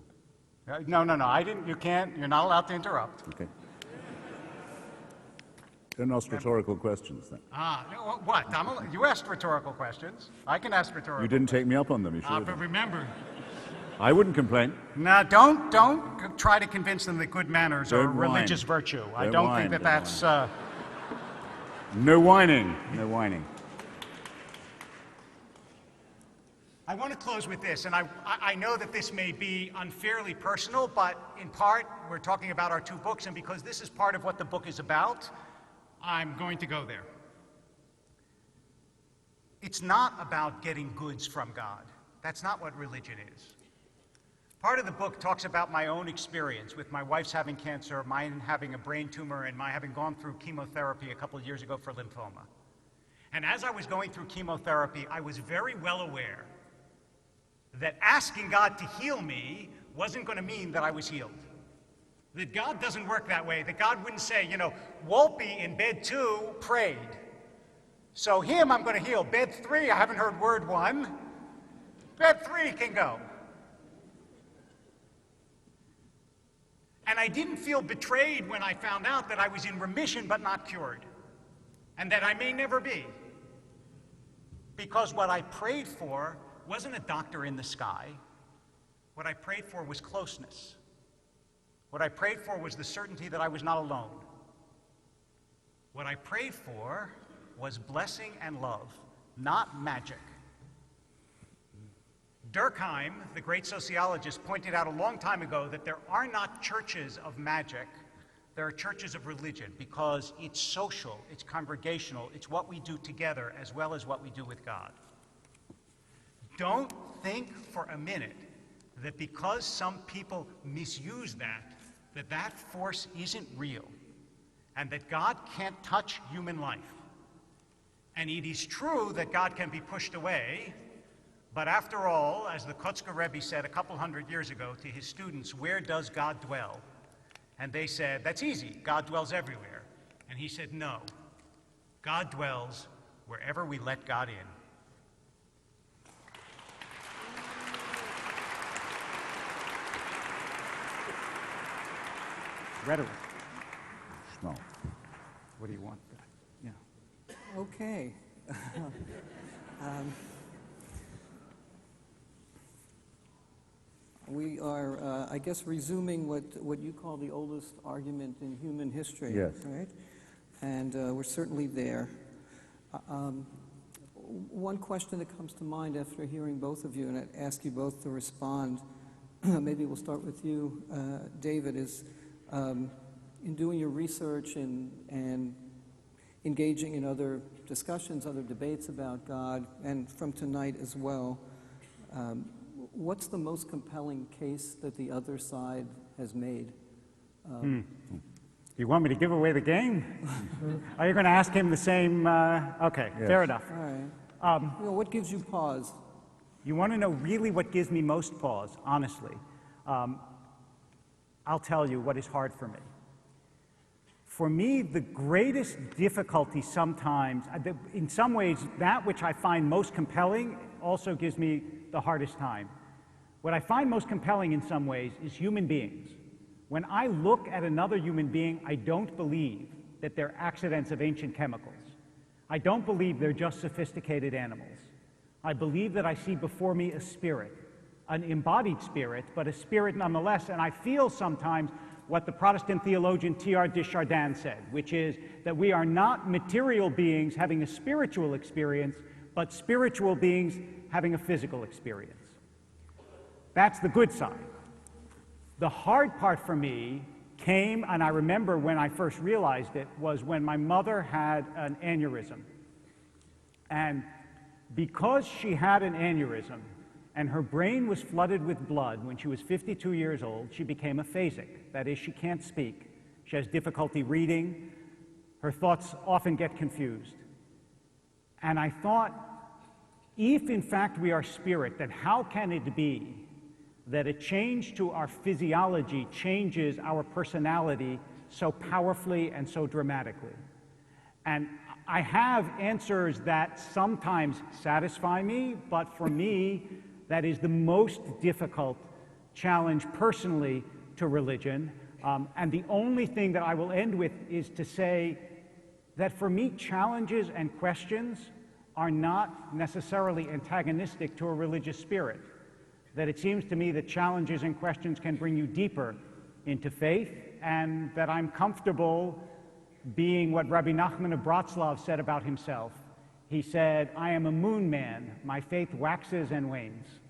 No, I didn't. You can't. You're not allowed to interrupt. Okay. Don't ask rhetorical questions then. No, what? You asked rhetorical questions. I can ask rhetorical. You didn't take me up on them. You should have But done. remember, I wouldn't complain. now don't try to convince them that good manners are Don't whine. religious virtue. I Don't don't whine, think that don't that's. No whining. No whining. I want to close with this, and I know that this may be unfairly personal, but in part we're talking about our two books, and because this is part of what the book is about, I'm going to go there. It's not about getting goods from God. That's not what religion is. Part of the book talks about my own experience with my wife's having cancer, mine having a brain tumor, and my having gone through chemotherapy a couple of years ago for lymphoma. And as I was going through chemotherapy, I was very well aware that asking God to heal me wasn't going to mean that I was healed. That God doesn't work that way. That God wouldn't say, you know, Wolpe in bed 2 prayed, so him I'm going to heal. Bed 3, I haven't heard word 1. Bed 3 can go. And I didn't feel betrayed when I found out that I was in remission but not cured, and that I may never be. Because what I prayed for wasn't a doctor in the sky. What I prayed for was closeness. What I prayed for was the certainty that I was not alone. What I prayed for was blessing and love, not magic. Durkheim, the great sociologist, pointed out a long time ago that there are not churches of magic, there are churches of religion, because it's social, it's congregational, it's what we do together as well as what we do with God. Don't think for a minute that because some people misuse that force isn't real, and that God can't touch human life. And it is true that God can be pushed away, but after all, as the Kotzker Rebbe said a couple hundred years ago to his students, where does God dwell? And they said, that's easy, God dwells everywhere. And he said, no, God dwells wherever we let God in. Rhetoric. Schmal. What do you want? Yeah. Okay. We are, I guess, resuming what you call the oldest argument in human history, Yes. right? And we're certainly there. One question that comes to mind after hearing both of you, and I'd ask you both to respond, maybe we'll start with you, David, is in doing your research and engaging in other discussions, other debates about God, and from tonight as well, what's the most compelling case that the other side has made? You want me to give away the game? Are you going to ask him the same? Okay, Yes. fair enough. All What gives you pause? You want to know really what gives me most pause, honestly? I'll tell you what is hard for me. For me, the greatest difficulty sometimes, in some ways, that which I find most compelling also gives me the hardest time. What I find most compelling in some ways is human beings. When I look at another human being, I don't believe that they're accidents of ancient chemicals. I don't believe they're just sophisticated animals. I believe that I see before me a spirit, an embodied spirit, but a spirit nonetheless, and I feel sometimes what the Protestant theologian T.R. Desjardins said, which is that we are not material beings having a spiritual experience, but spiritual beings having a physical experience. That's the good side. The hard part for me came, and I remember when I first realized it, was when my mother had an aneurysm. And because she had an aneurysm and her brain was flooded with blood when she was 52 years old, she became aphasic. That is, she can't speak. She has difficulty reading. Her thoughts often get confused. And I thought, if in fact we are spirit, then how can it be that a change to our physiology changes our personality so powerfully and so dramatically? And I have answers that sometimes satisfy me, but for me, that is the most difficult challenge personally to religion. And the only thing that I will end with is to say that for me, challenges and questions are not necessarily antagonistic to a religious spirit. That it seems to me that challenges and questions can bring you deeper into faith, and that I'm comfortable being what Rabbi Nachman of Bratslav said about himself. He said, "I am a moon man. My faith waxes and wanes."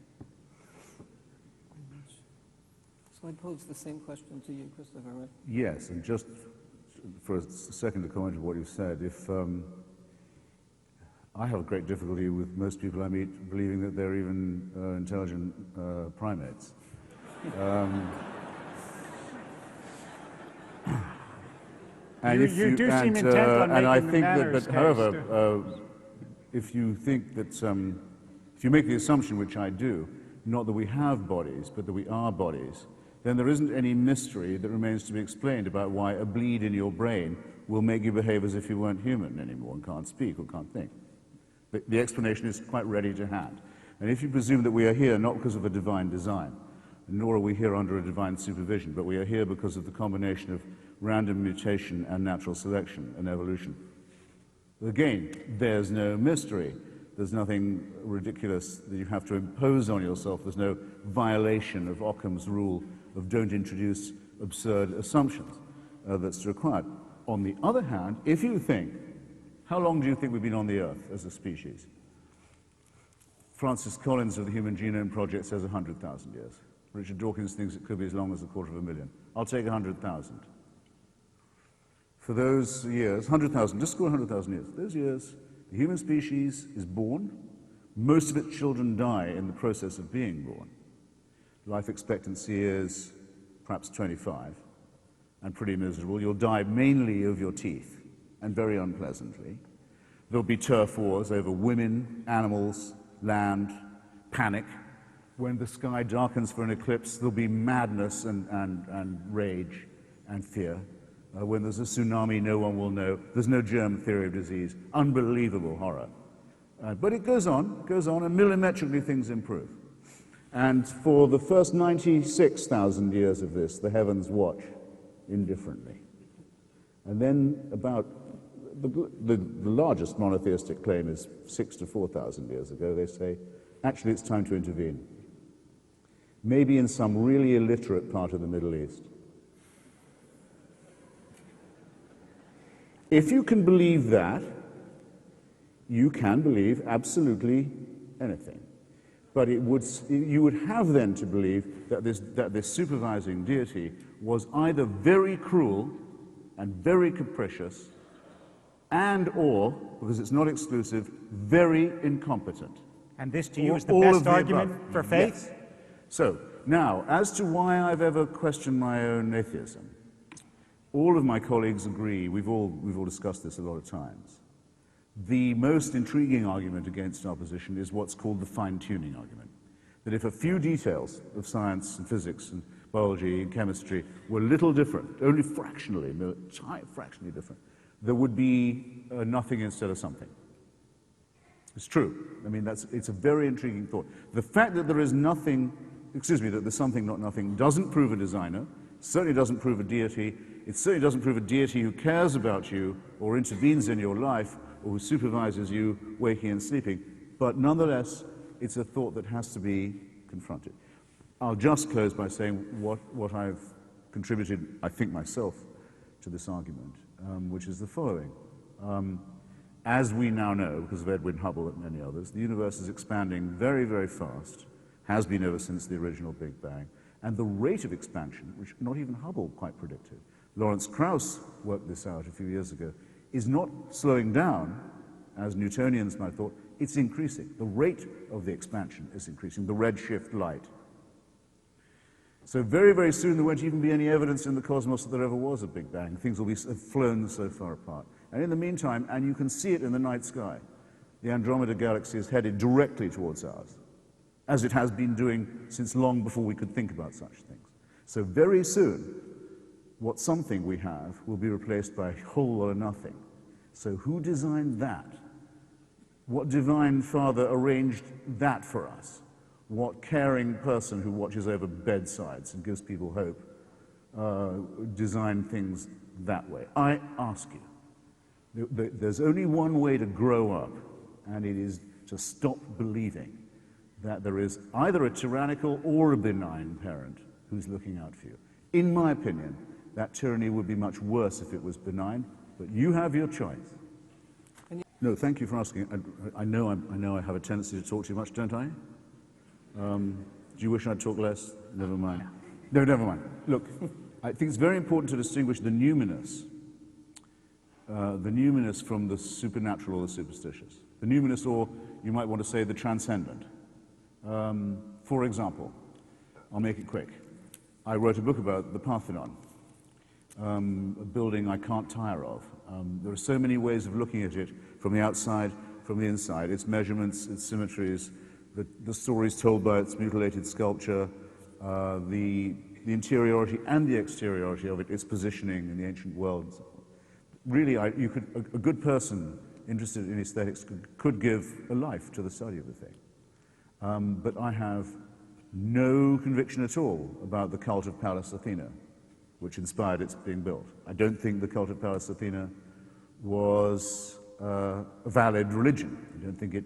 So I pose the same question to you, Christopher, right? Yes, and just for a second to comment on what you said, if I have a great difficulty with most people I meet believing that they're even intelligent primates. And You do seem intent on and I making the think that, manners but case, however, if you think that, if you make the assumption, which I do, not that we have bodies, but that we are bodies, then there isn't any mystery that remains to be explained about why a bleed in your brain will make you behave as if you weren't human anymore and can't speak or can't think. The explanation is quite ready to hand. And if you presume that we are here not because of a divine design, nor are we here under a divine supervision, but we are here because of the combination of random mutation and natural selection and evolution, again, there's no mystery. There's nothing ridiculous that you have to impose on yourself. There's no violation of Occam's rule of don't introduce absurd assumptions that's required. On the other hand, if you think, how long do you think we've been on the Earth as a species? Francis Collins of the Human Genome Project says 100,000 years. Richard Dawkins thinks it could be as long as 250,000. I'll take 100,000. For those years, 100,000, just score 100,000 years. Those years, the human species is born. Most of its children die in the process of being born. Life expectancy is perhaps 25, and pretty miserable. You'll die mainly of your teeth, and very unpleasantly. There'll be turf wars over women, animals, land, panic. When the sky darkens for an eclipse, there'll be madness and rage and fear. When there's a tsunami, no one will know. There's no germ theory of disease. Unbelievable horror. But it goes on, and millimetrically things improve. And for the first 96,000 years of this, the heavens watch indifferently. And then about the largest monotheistic claim is 6,000 to 4,000 years ago. They say, actually, it's time to intervene. Maybe in some really illiterate part of the Middle East. If you can believe that, you can believe absolutely anything. But you would have then to believe that this supervising deity was either very cruel and very capricious, and or, because it's not exclusive, very incompetent. And this to you is the best argument for faith? Yes. So, now, as to why I've ever questioned my own atheism, all of my colleagues agree, we've all discussed this a lot of times, The most intriguing argument against our position is what's called the fine-tuning argument. That if a few details of science and physics and biology and chemistry were a little different, only fractionally different, there would be nothing instead of something. It's true. I mean, it's a very intriguing thought. The fact that there is nothing, that there's something, not nothing, doesn't prove a designer, certainly doesn't prove a deity, it certainly doesn't prove a deity who cares about you or intervenes in your life or who supervises you waking and sleeping, but nonetheless, it's a thought that has to be confronted. I'll just close by saying what I've contributed, I think myself, to this argument, which is the following. As we now know, because of Edwin Hubble and many others, the universe is expanding very, very fast, has been ever since the original Big Bang, and the rate of expansion, which not even Hubble quite predicted, Lawrence Krauss worked this out a few years ago, is not slowing down, as Newtonians might have thought, it's increasing. The rate of the expansion is increasing, the redshift light. So very, very soon there won't even be any evidence in the cosmos that there ever was a Big Bang. Things will be flown so far apart. And in the meantime, and you can see it in the night sky, the Andromeda Galaxy is headed directly towards ours, as it has been doing since long before we could think about such things. So very soon, what something we have will be replaced by a whole lot of nothing. So who designed that? What divine father arranged that for us? What caring person who watches over bedsides and gives people hope designed things that way? I ask you. There's only one way to grow up, and it is to stop believing that there is either a tyrannical or a benign parent who's looking out for you. In my opinion, that tyranny would be much worse if it was benign, but you have your choice. No, thank you for asking. I know I have a tendency to talk too much, don't I? Do you wish I'd talk less? Never mind. No, never mind. Look, I think it's very important to distinguish the numinous from the supernatural or the superstitious. The numinous, or you might want to say the transcendent. For example, I'll make it quick. I wrote a book about the Parthenon, a building I can't tire of. There are so many ways of looking at it, from the outside, from the inside, its measurements, its symmetries, the stories told by its mutilated sculpture, the interiority and the exteriority of it, its positioning in the ancient world. Really, a good person interested in aesthetics could give a life to the study of the thing. But I have no conviction at all about the cult of Pallas Athena, which inspired its being built. I don't think the cult of Pallas Athena was a valid religion. I don't think it.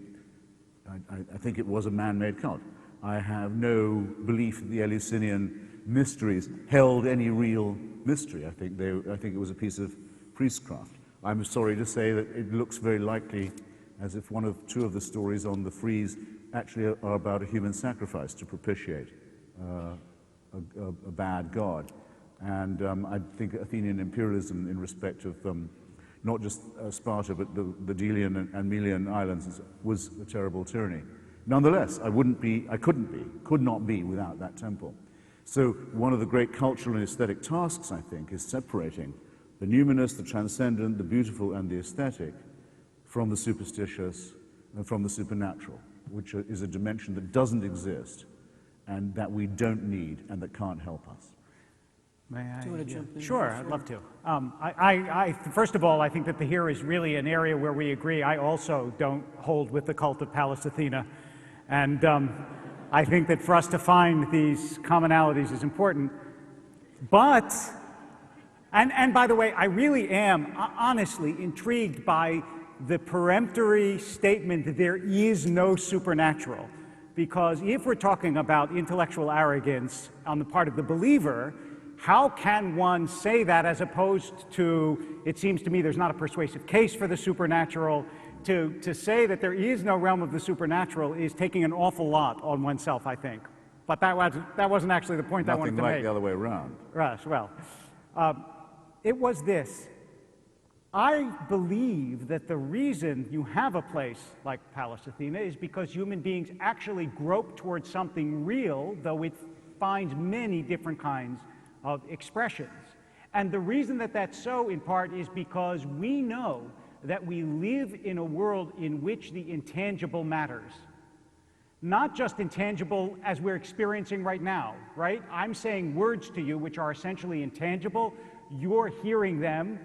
I think it was a man-made cult. I have no belief that the Eleusinian mysteries held any real mystery. I think it was a piece of priestcraft. I'm sorry to say that it looks very likely as if two of the stories on the frieze actually are about a human sacrifice to propitiate a bad god. And I think Athenian imperialism in respect of not just Sparta, but the Delian and Melian islands was a terrible tyranny. Nonetheless, could not be without that temple. So one of the great cultural and aesthetic tasks, I think, is separating the numinous, the transcendent, the beautiful, and the aesthetic from the superstitious and from the supernatural, which is a dimension that doesn't exist and that we don't need and that can't help us. May I? Do you want to jump in? Sure, I'd love to. First of all, I think that here is really an area where we agree. I also don't hold with the cult of Pallas Athena. And I think that for us to find these commonalities is important. But, and by the way, I really am honestly intrigued by the peremptory statement that there is no supernatural. Because if we're talking about intellectual arrogance on the part of the believer, how can one say that as opposed to, it seems to me there's not a persuasive case for the supernatural. To say that there is no realm of the supernatural is taking an awful lot on oneself, I think. But that wasn't actually the point I wanted to make. Nothing like the other way around. Right, well, it was this. I believe that the reason you have a place like Pallas Athena is because human beings actually grope towards something real, though it finds many different kinds of expressions. And the reason that that's so, in part, is because we know that we live in a world in which the intangible matters. Not just intangible as we're experiencing right now, right? I'm saying words to you which are essentially intangible. You're hearing them.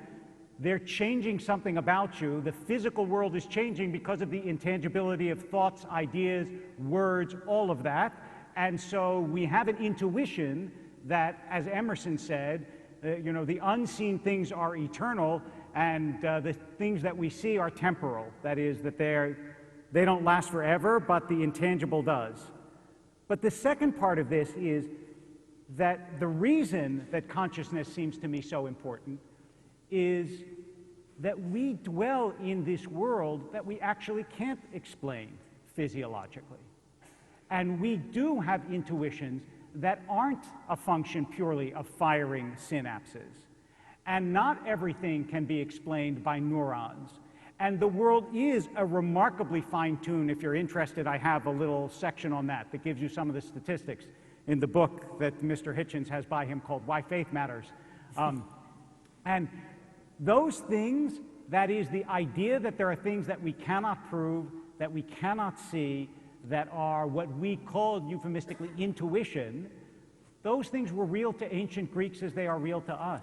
They're changing something about you. The physical world is changing because of the intangibility of thoughts, ideas, words, all of that. And so we have an intuition that, as Emerson said, the unseen things are eternal, and the things that we see are temporal. That is, that they don't last forever, but the intangible does. But the second part of this is that the reason that consciousness seems to me so important is that we dwell in this world that we actually can't explain physiologically. And we do have intuitions that aren't a function purely of firing synapses. And not everything can be explained by neurons. And the world is a remarkably fine-tuned. If you're interested, I have a little section on that gives you some of the statistics in the book that Mr. Hitchens has by him called Why Faith Matters. And those things, that is the idea that there are things that we cannot prove, that we cannot see, that are what we call euphemistically intuition, those things were real to ancient Greeks as they are real to us.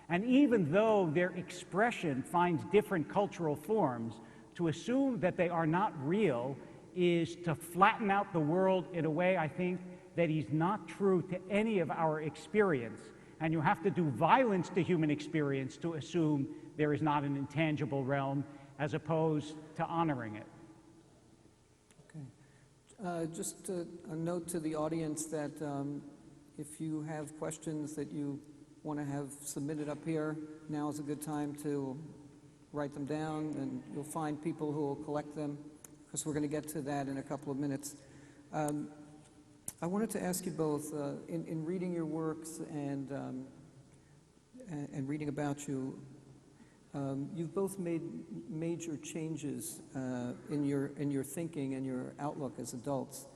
And even though their expression finds different cultural forms, to assume that they are not real is to flatten out the world in a way, I think, that is not true to any of our experience. And you have to do violence to human experience to assume there is not an intangible realm, as opposed to honoring it. Okay. Just a note to the audience that if you have questions that you want to have submitted up here, now is a good time to write them down, and you'll find people who will collect them, because we're going to get to that in a couple of minutes. I wanted to ask you both, in reading your works and reading about you, you've both made major changes in your thinking and your outlook as adults.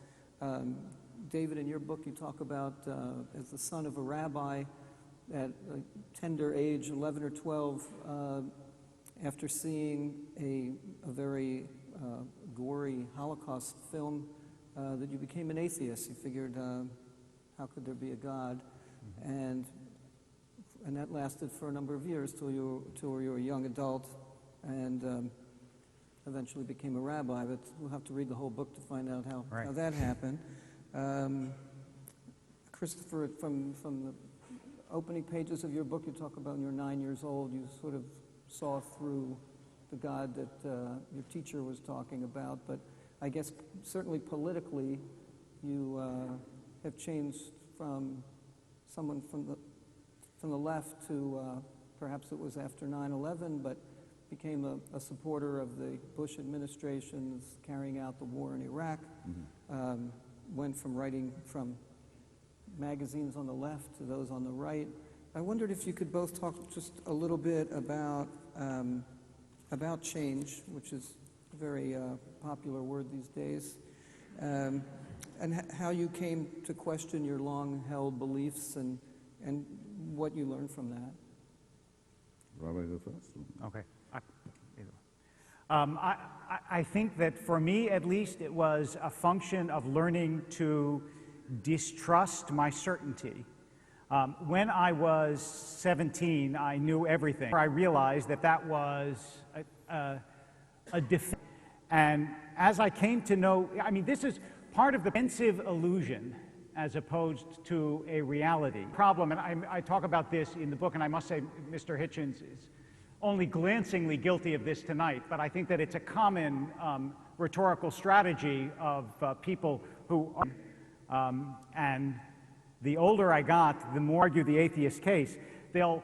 David, in your book, you talk about as the son of a rabbi at a tender age, 11 or 12, after seeing a very gory Holocaust film, that you became an atheist. You figured, how could there be a God? And that lasted for a number of years till you were a young adult, and eventually became a rabbi. But we'll have to read the whole book to find out how that happened. Christopher, from the opening pages of your book, you talk about when you were 9 years old, you sort of saw through the God that your teacher was talking about. But I guess certainly politically, you have changed from someone from the left to perhaps it was after 9/11, but became a supporter of the Bush administration's carrying out the war in Iraq. Went from writing from magazines on the left to those on the right. I wondered if you could both talk just a little bit about change, which is a very popular word these days, and how you came to question your long-held beliefs and what you learned from that. Rabbi, go first. Okay. I think that for me, at least, it was a function of learning to distrust my certainty. When I was 17, I knew everything. I realized that was a defense. And as I came to know, I mean, this is part of the defensive illusion as opposed to a reality. Problem, and I talk about this in the book, and I must say Mr. Hitchens is only glancingly guilty of this tonight, but I think that it's a common rhetorical strategy of people who are, and the older I got, the more I argue the atheist case, they'll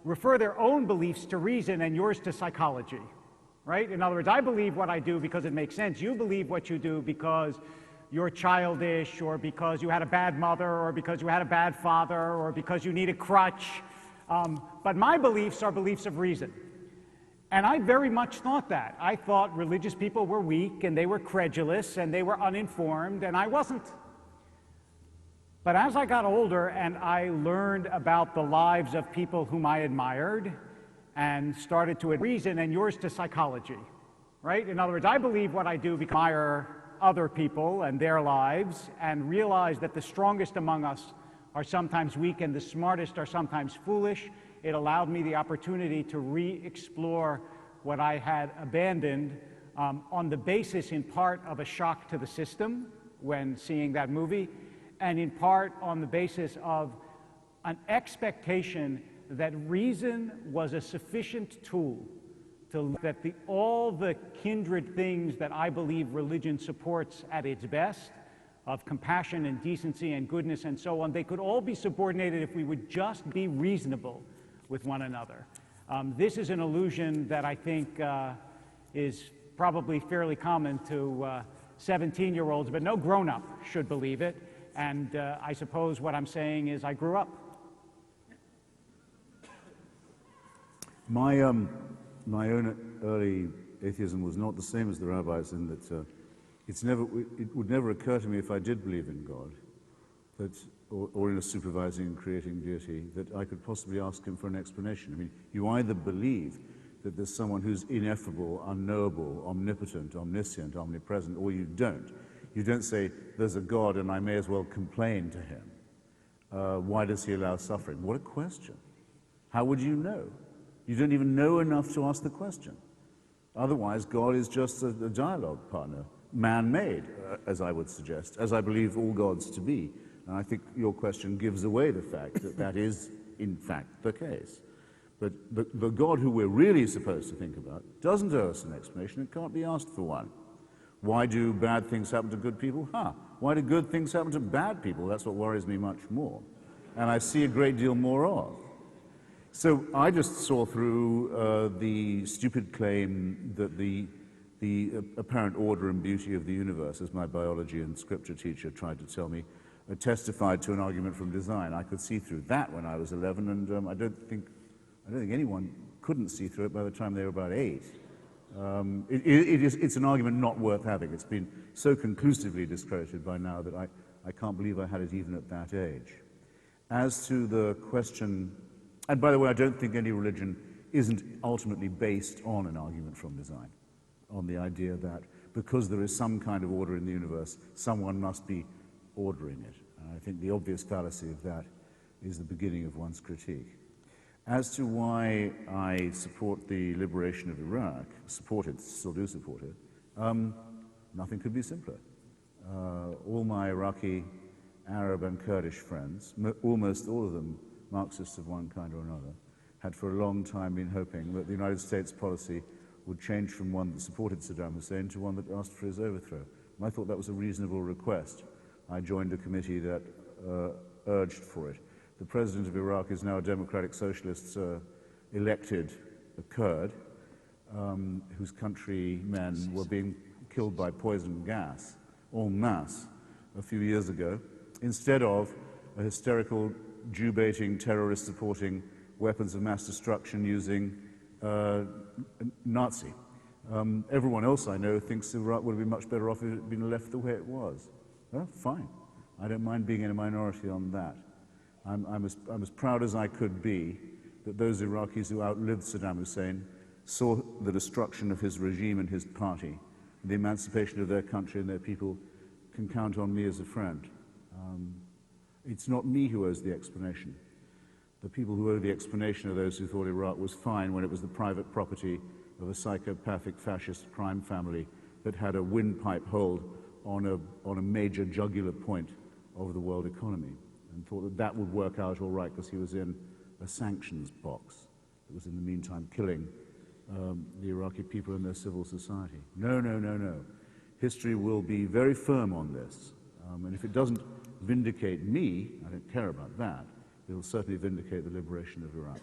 refer their own beliefs to reason and yours to psychology, right? In other words, I believe what I do because it makes sense. You believe what you do because you're childish, or because you had a bad mother, or because you had a bad father, or because you need a crutch. But my beliefs are beliefs of reason. And I very much thought that. I thought religious people were weak, and they were credulous, and they were uninformed, and I wasn't. But as I got older and I learned about the lives of people whom I admired, and started to reason, and yours to psychology, right? In other words, I believe what I do because I admire other people and their lives, and realize that the strongest among us are sometimes weak and the smartest are sometimes foolish. It allowed me the opportunity to re-explore what I had abandoned on the basis, in part, of a shock to the system when seeing that movie, and in part on the basis of an expectation that reason was a sufficient tool to that all the kindred things that I believe religion supports at its best, of compassion and decency and goodness and so on, they could all be subordinated if we would just be reasonable with one another. This is an illusion that I think is probably fairly common to 17-year-olds, but no grown-up should believe it. And I suppose what I'm saying is I grew up. My own early atheism was not the same as the rabbis in that it would never occur to me, if I did believe in God, that, or in a supervising and creating deity, that I could possibly ask him for an explanation. I mean, you either believe that there's someone who's ineffable, unknowable, omnipotent, omniscient, omnipresent, or you don't. You don't say, there's a God and I may as well complain to him. Why does he allow suffering? What a question. How would you know? You don't even know enough to ask the question. Otherwise, God is just a dialogue partner, man-made, as I would suggest, as I believe all gods to be. And I think your question gives away the fact that that is, in fact, the case. But the God who we're really supposed to think about doesn't owe us an explanation. It can't be asked for one. Why do bad things happen to good people? Why do good things happen to bad people? That's what worries me much more. And I see a great deal more of. So I just saw through the stupid claim that the apparent order and beauty of the universe, as my biology and scripture teacher tried to tell me, testified to an argument from design. I could see through that when I was 11, and I don't think anyone couldn't see through it by the time they were about 8. It's an argument not worth having. It's been so conclusively discredited by now that I can't believe I had it even at that age. As to the question, and by the way, I don't think any religion isn't ultimately based on an argument from design, on the idea that because there is some kind of order in the universe, someone must be ordering it. And I think the obvious fallacy of that is the beginning of one's critique. As to why I support the liberation of Iraq, still do support it, nothing could be simpler. All my Iraqi, Arab and Kurdish friends, almost all of them Marxists of one kind or another, had for a long time been hoping that the United States policy would change from one that supported Saddam Hussein to one that asked for his overthrow. And I thought that was a reasonable request. I joined a committee that urged for it. The president of Iraq is now a democratic socialist elected Kurd whose countrymen were being killed by poison gas en masse a few years ago, instead of a hysterical Jew-baiting, terrorist-supporting, weapons of mass destruction using Nazi. Everyone else I know thinks Iraq would have been much better off if it had been left the way it was. Well, fine. I don't mind being in a minority on that. I'm as proud as I could be that those Iraqis who outlived Saddam Hussein saw the destruction of his regime and his party, the emancipation of their country and their people, can count on me as a friend. It's not me who owes the explanation. The people who owe the explanation are those who thought Iraq was fine when it was the private property of a psychopathic fascist crime family that had a windpipe hold on a major jugular point of the world economy, and thought that that would work out all right because he was in a sanctions box that was in the meantime killing the Iraqi people and their civil society. No, no, no, no. History will be very firm on this, and if it doesn't vindicate me, I don't care about that, it'll certainly vindicate the liberation of Iraq.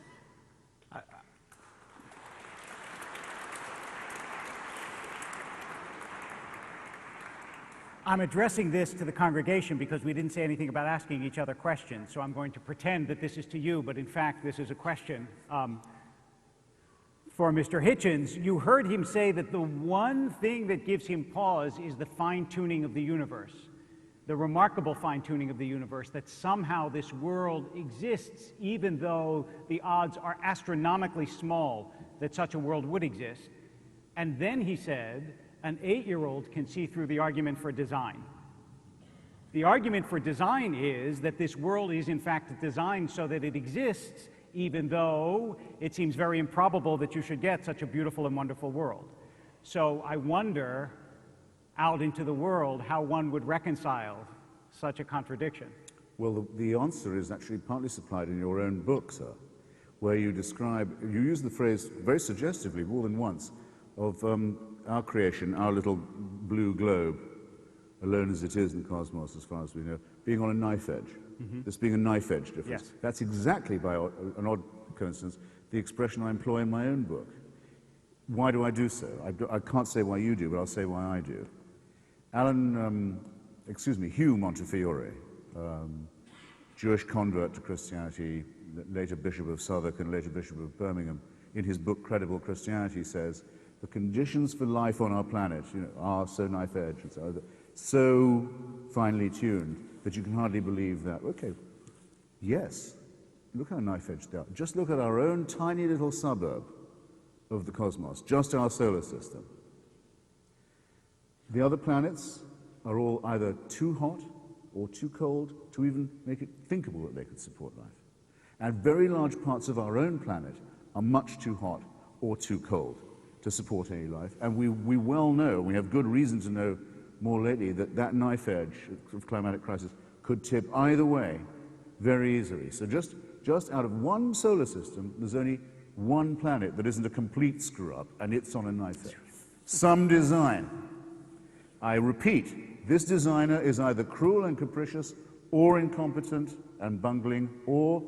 I'm addressing this to the congregation because we didn't say anything about asking each other questions, so I'm going to pretend that this is to you, but in fact this is a question. For Mr. Hitchens, you heard him say that the one thing that gives him pause is the fine-tuning of the universe. the remarkable fine-tuning of the universe, that somehow this world exists even though the odds are astronomically small that such a world would exist. And then he said, an 8-year-old can see through the argument for design. The argument for design is that this world is in fact designed so that it exists, even though it seems very improbable that you should get such a beautiful and wonderful world. So I wonder, out into the world, how one would reconcile such a contradiction. Well, the answer is actually partly supplied in your own book, sir, where you you use the phrase very suggestively more than once of our creation, our little blue globe, alone as it is in the cosmos as far as we know, being on a knife edge. This being a knife edge difference. Yes. That's exactly, by an odd coincidence, the expression I employ in my own book. Why do I do so? I can't say why you do, but I'll say why I do. Hugh Montefiore, Jewish convert to Christianity, later Bishop of Southwark and later Bishop of Birmingham, in his book Credible Christianity says, the conditions for life on our planet are so knife-edge, so finely tuned that you can hardly believe that. Okay, yes, look how knife-edged they are. Just look at our own tiny little suburb of the cosmos, just our solar system. The other planets are all either too hot or too cold to even make it thinkable that they could support life. And very large parts of our own planet are much too hot or too cold to support any life. And we well know, we have good reason to know more lately, that that knife edge of climatic crisis could tip either way very easily. So just out of one solar system, there's only one planet that isn't a complete screw-up, and it's on a knife edge. Some design. I repeat, this designer is either cruel and capricious, or incompetent and bungling, or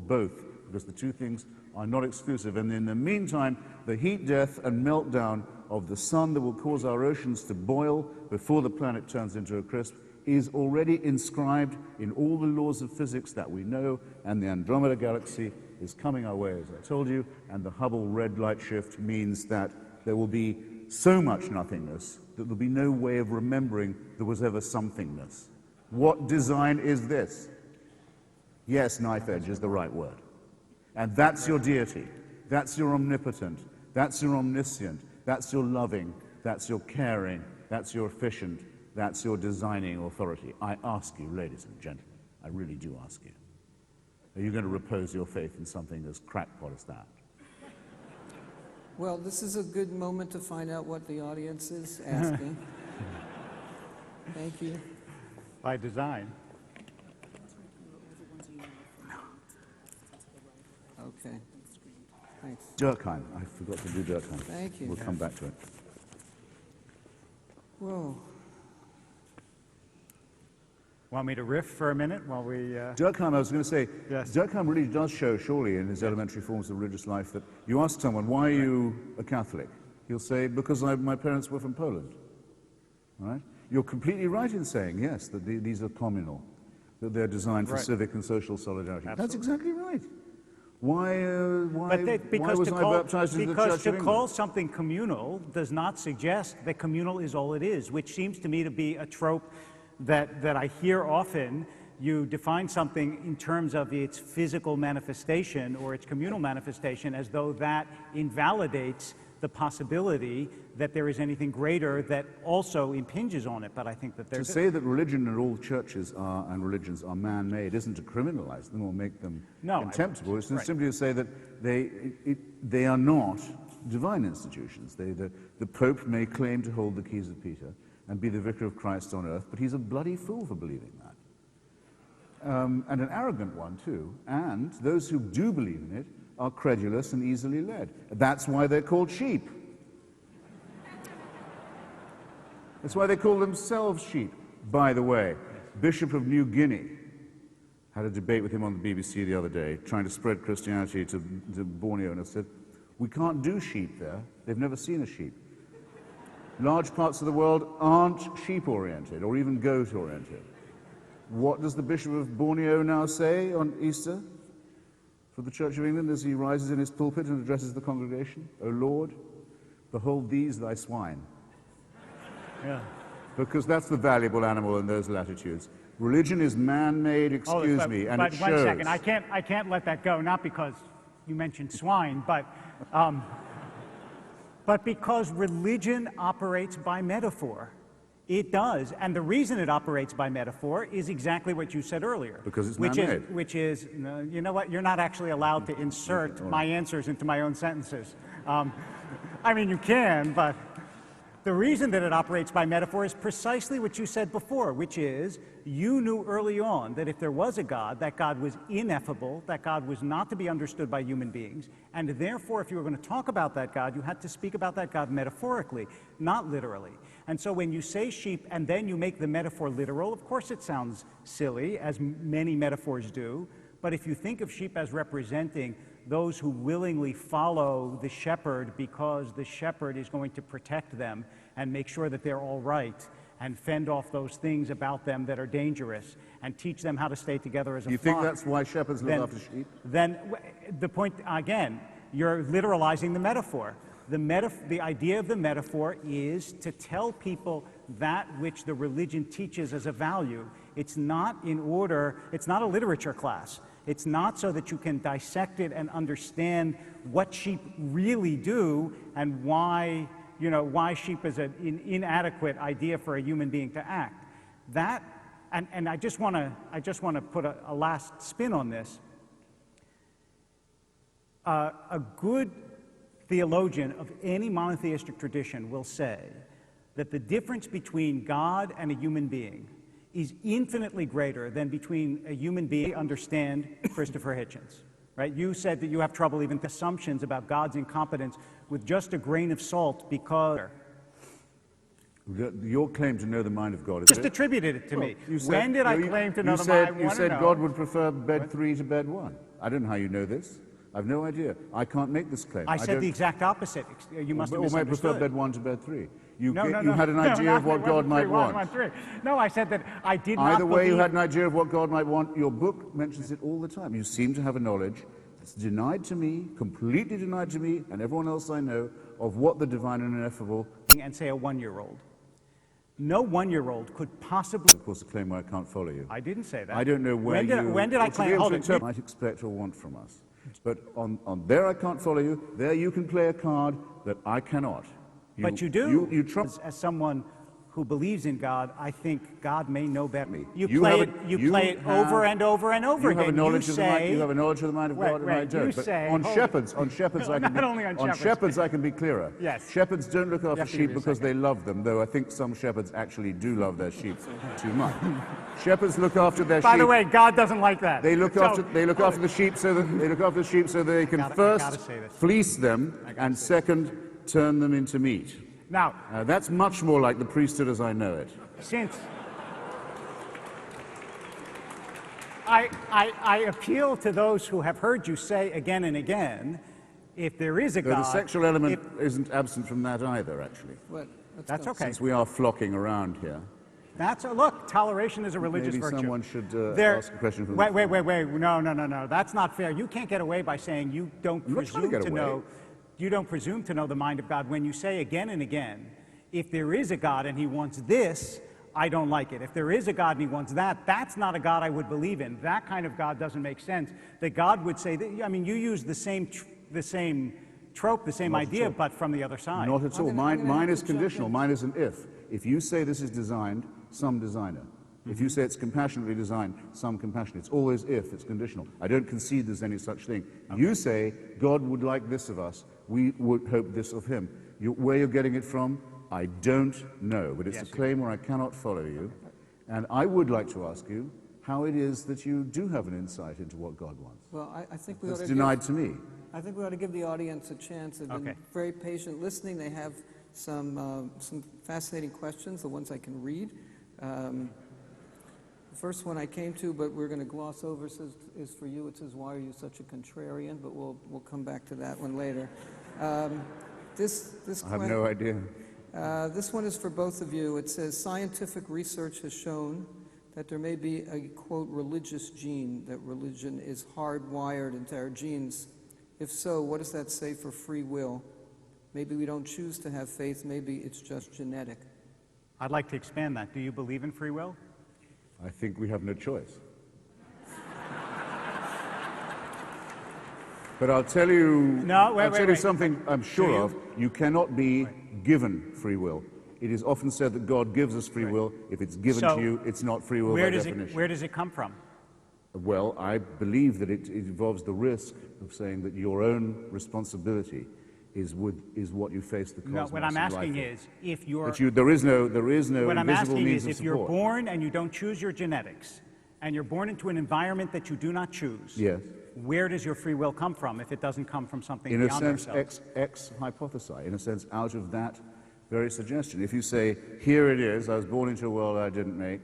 both, because the two things are not exclusive. And in the meantime, the heat death and meltdown of the sun that will cause our oceans to boil before the planet turns into a crisp is already inscribed in all the laws of physics that we know, and the Andromeda Galaxy is coming our way, as I told you, and the Hubble red light shift means that there will be so much nothingness that there'll be no way of remembering there was ever somethingness. What design is this? Yes, knife edge is the right word. And that's your deity. That's your omnipotent. That's your omniscient. That's your loving. That's your caring. That's your efficient. That's your designing authority. I ask you, ladies and gentlemen, I really do ask you, are you going to repose your faith in something as crackpot as that? Well, this is a good moment to find out what the audience is asking. Thank you. By design. Okay. Thanks. Durkheim. I forgot to do Durkheim. Thank you. We'll come back to it. Whoa. Want me to riff for a minute while we... Durkheim, I was going to say, Yes. Durkheim really does show, surely, in his elementary forms of religious life, that you ask someone, why are you a Catholic? He'll say, because my parents were from Poland. Right? You're completely right in saying, yes, that these are communal, that they're designed for Right. civic and social solidarity. Absolutely. That's exactly right. Why Because was to I call, baptized into the because Church to of England? call something communal does not suggest that communal is all it is, which seems to me to be a trope that I hear often. You define something in terms of its physical manifestation or its communal manifestation as though that invalidates the possibility that there is anything greater that also impinges on it. But I think that To say that religion and all churches and religions are man-made isn't to criminalize them or make them contemptible. It's right. simply to say that they are not divine institutions. The Pope may claim to hold the keys of Peter and be the vicar of Christ on earth, but he's a bloody fool for believing that. And an arrogant one, too. And those who do believe in it are credulous and easily led. That's why they're called sheep. That's why they call themselves sheep. By the way, Bishop of New Guinea had a debate with him on the BBC the other day, trying to spread Christianity to Borneo, and I said, we can't do sheep there. They've never seen a sheep. Large parts of the world aren't sheep-oriented or even goat-oriented. What does the Bishop of Borneo now say on Easter for the Church of England as he rises in his pulpit and addresses the congregation? O Lord, behold these thy swine. Yeah. because that's the valuable animal in those latitudes. Religion is man-made, excuse me, and it shows. But 1 second, I can't let that go, not because you mentioned swine, but because religion operates by metaphor. It does, and the reason it operates by metaphor is exactly what you said earlier. Because it's man-made. Which is, you know what, you're not actually allowed to insert my answers into my own sentences. I mean, you can, but the reason that it operates by metaphor is precisely what you said before, which is you knew early on that if there was a God, that God was ineffable, that God was not to be understood by human beings, and therefore if you were going to talk about that God, you had to speak about that God metaphorically, not literally. And so when you say sheep and then you make the metaphor literal, of course it sounds silly, as many metaphors do, but if you think of sheep as representing those who willingly follow the shepherd because the shepherd is going to protect them and make sure that they're all right and fend off those things about them that are dangerous and teach them how to stay together as a flock. You think that's why shepherds look after sheep? Then the point, again, you're literalizing the metaphor. The idea of the metaphor is to tell people that which the religion teaches as a value. It's not it's not a literature class. It's not so that you can dissect it and understand what sheep really do and why sheep is an inadequate idea for a human being to act. That, and I just want to put a last spin on this. A good theologian of any monotheistic tradition will say that the difference between God and a human being is infinitely greater than between a human being. Understand Christopher Hitchens, right? You said that you have trouble even with assumptions about God's incompetence with just a grain of salt because your claim to know the mind of God is just attributed it to me. When did I claim to know the mind? You said God would prefer bed 3 to bed 1. I don't know how you know this. I've no idea. I can't make this claim. I said the exact opposite. You must have misunderstood. Or might prefer bed 1 to bed 3. You No, had an idea of what God might want. No, I said that I did not Either way, you had an idea of what God might want. Your book mentions it all the time. You seem to have a knowledge that's denied to me, completely denied to me, and everyone else I know, of what the divine and ineffable... And say a 1-year-old. No 1-year-old could possibly... Of course, a claim where I can't follow you. I didn't say that. I don't know where when did I claim... Hold it. Might expect or want from us. But on there I can't follow you. There you can play a card that I cannot. But you do. You trust as someone who believes in God, I think God may know better. You play it over and over and over again. You have a knowledge of the mind of God, and I don't. But on shepherds, I can be clearer. Yes. Shepherds don't look after sheep because they love them, though I think some shepherds actually do love their sheep too much. Shepherds look after their sheep. By the way, God doesn't like that. They look after the sheep so that they can first fleece them and second turn them into meat. Now, that's much more like the priesthood as I know it. Since I appeal to those who have heard you say again and again, if there is a God... The sexual element isn't absent from that either, actually. That's okay. Since we are flocking around here. Look, toleration is a religious virtue. Maybe someone should ask a question from Wait. No. That's not fair. You can't get away by saying you don't presume to know... You don't presume to know the mind of God when you say again and again, if there is a God and he wants this, I don't like it. If there is a God and he wants that, that's not a God I would believe in. That kind of God doesn't make sense. That God would say, that, I mean, you use the same trope, the same idea, but from the other side. Not at all. Mine is conditional. Mine is an if. If you say this is designed, some designer. If you say it's compassionately designed, some compassion. It's always if, it's conditional. I don't concede there's any such thing. Okay. You say, God would like this of us, we would hope this of him. Where you're getting it from, I don't know, but it's a claim where I cannot follow you. And I would like to ask you how it is that you do have an insight into what God wants. Well, I think we ought to denied to me. I think we ought to give the audience a chance. They've been very patient listening. They have some fascinating questions, the ones I can read. The first one I came to, but we're going to gloss over, is for you. It says, "Why are you such a contrarian?" But we'll come back to that one later. I have no idea. This one is for both of you. It says, "Scientific research has shown that there may be a, quote, religious gene, that religion is hardwired into our genes. If so, what does that say for free will? Maybe we don't choose to have faith. Maybe it's just genetic." I'd like to expand that. Do you believe in free will? I think we have no choice. But I'll tell you, I'll tell you something I'm sure of. You cannot be given free will. It is often said that God gives us free will. If it's given to you, it's not free will by definition. Where does it come from? Well, I believe that it involves the risk of saying that your own responsibility is what you face the cosmos. No, what I'm asking is, if you're... there is no invisible means of support. What I'm asking is, if you're born and you don't choose your genetics, and you're born into an environment that you do not choose, yes, where does your free will come from if it doesn't come from something beyond ourselves? In a sense, ex hypothesi, in a sense, out of that very suggestion. If you say, here it is, I was born into a world I didn't make,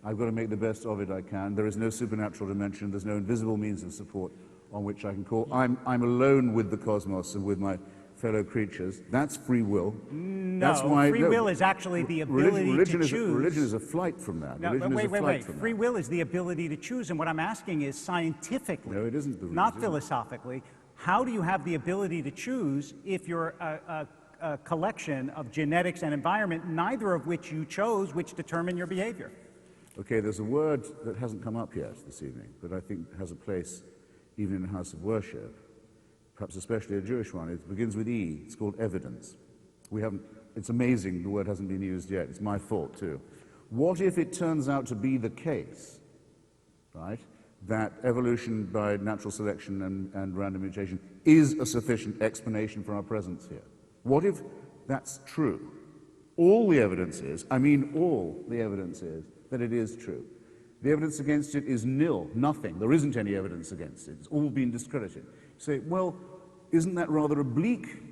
I've got to make the best of it I can, there is no supernatural dimension, there's no invisible means of support on which I can call, I'm alone with the cosmos and with my fellow creatures, that's free will. No, that's why, free will is actually the ability to choose. Religion is a flight from that. No, wait. Free will is the ability to choose, and what I'm asking is scientifically, no, it isn't not philosophically, how do you have the ability to choose if you're a collection of genetics and environment, neither of which you chose, which determine your behavior? Okay, there's a word that hasn't come up yet this evening, but I think has a place even in the house of worship, perhaps especially a Jewish one. It begins with E. It's called evidence. It's amazing the word hasn't been used yet. It's my fault, too. What if it turns out to be the case, right, that evolution by natural selection and random mutation is a sufficient explanation for our presence here? What if that's true? All the evidence is, all the evidence is that it is true. The evidence against it is nil, nothing. There isn't any evidence against it. It's all been discredited. You say, well, isn't that rather a bleak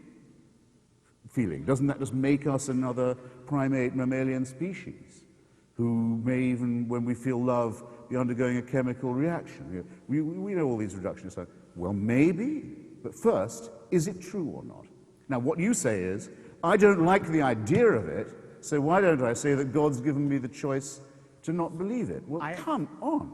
feeling? Doesn't that just make us another primate mammalian species who may even, when we feel love, be undergoing a chemical reaction? We know all these reductionists are, well, maybe, but first, is it true or not? Now, what you say is, I don't like the idea of it, so why don't I say that God's given me the choice to not believe it? Well, come on.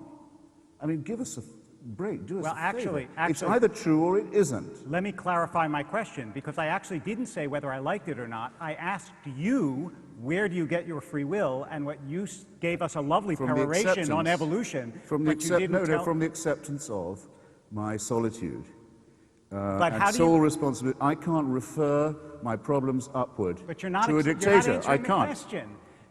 Give us a break. Do us a favor. It's either true or it isn't. Let me clarify my question, because I actually didn't say whether I liked it or not. I asked you, where do you get your free will? And what you gave us a lovely peroration on evolution. From the acceptance of my solitude. But and sole responsibility. I can't refer my problems upward to a dictator. I can't.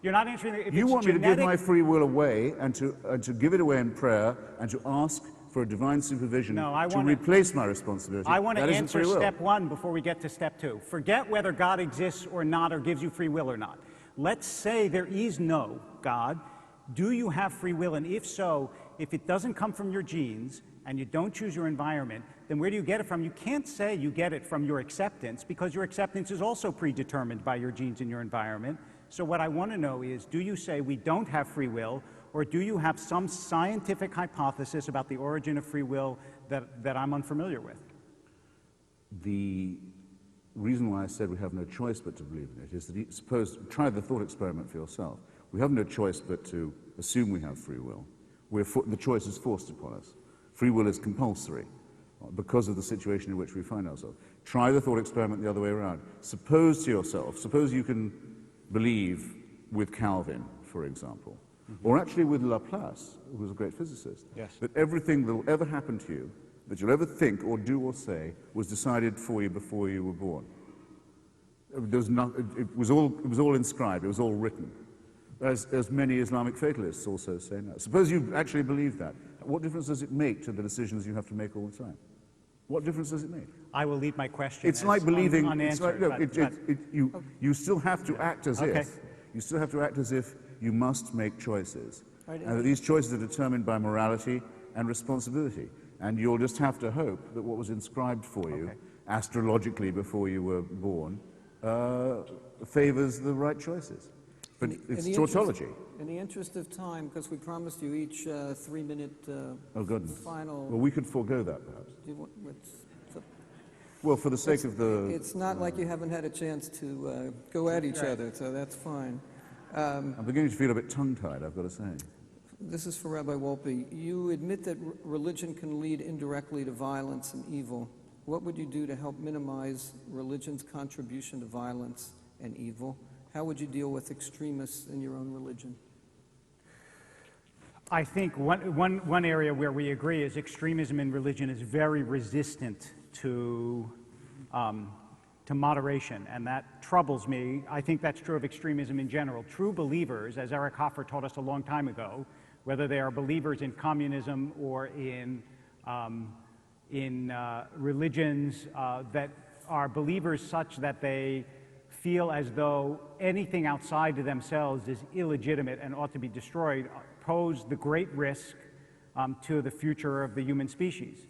You're not answering the question. You want me to give my free will away and to give it away in prayer and to ask for a divine supervision to replace my responsibility. I want to answer step one before we get to step two. Forget whether God exists or not, or gives you free will or not. Let's say there is no God. Do you have free will? And if so, if it doesn't come from your genes and you don't choose your environment, then where do you get it from? You can't say you get it from your acceptance, because your acceptance is also predetermined by your genes and your environment. So what I want to know is, do you say we don't have free will, or do you have some scientific hypothesis about the origin of free will that I'm unfamiliar with? The reason why I said we have no choice but to believe in it is that try the thought experiment for yourself. We have no choice but to assume we have free will. The choice is forced upon us. Free will is compulsory because of the situation in which we find ourselves. Try the thought experiment the other way around. Suppose to yourself, suppose you can believe with Calvin, for example, or actually with Laplace, who was a great physicist, that everything that will ever happen to you, that you'll ever think or do or say, was decided for you before you were born. It was all inscribed, it was all written. As many Islamic fatalists also say now. Suppose you actually believe that. What difference does it make to the decisions you have to make all the time? What difference does it make? I will leave my question It's like believing, unanswered. you still have to act as if. You still have to act as if you must make choices. And that these choices are determined by morality and responsibility. And you'll just have to hope that what was inscribed for you, astrologically before you were born, favors the right choices. But it's tautology. In the interest of time, because we promised you each 3-minute final... Well, we could forego that, perhaps. Well, for the sake of the... It's not like you haven't had a chance to go at each other, so that's fine. I'm beginning to feel a bit tongue-tied, I've got to say. This is for Rabbi Wolpe. You admit that religion can lead indirectly to violence and evil. What would you do to help minimize religion's contribution to violence and evil? how would you deal with extremists in your own religion? I think one area where we agree is extremism in religion is very resistant to moderation, and that troubles me. I think that's true of extremism in general. True believers, as Eric Hoffer taught us a long time ago, whether they are believers in communism or in religions that are believers such that they feel as though anything outside of themselves is illegitimate and ought to be destroyed, pose the great risk to the future of the human species.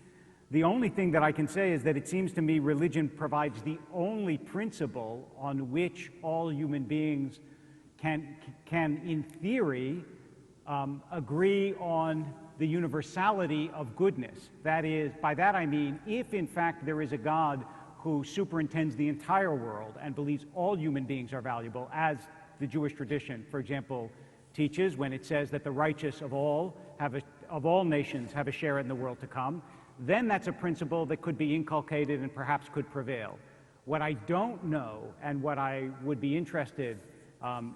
The only thing that I can say is that it seems to me religion provides the only principle on which all human beings can in theory, agree on the universality of goodness. That is, by that I mean, if in fact there is a God who superintends the entire world and believes all human beings are valuable, as the Jewish tradition, for example, teaches when it says that the righteous of all nations have a share in the world to come, then that's a principle that could be inculcated and perhaps could prevail. What I don't know, and what I would be interested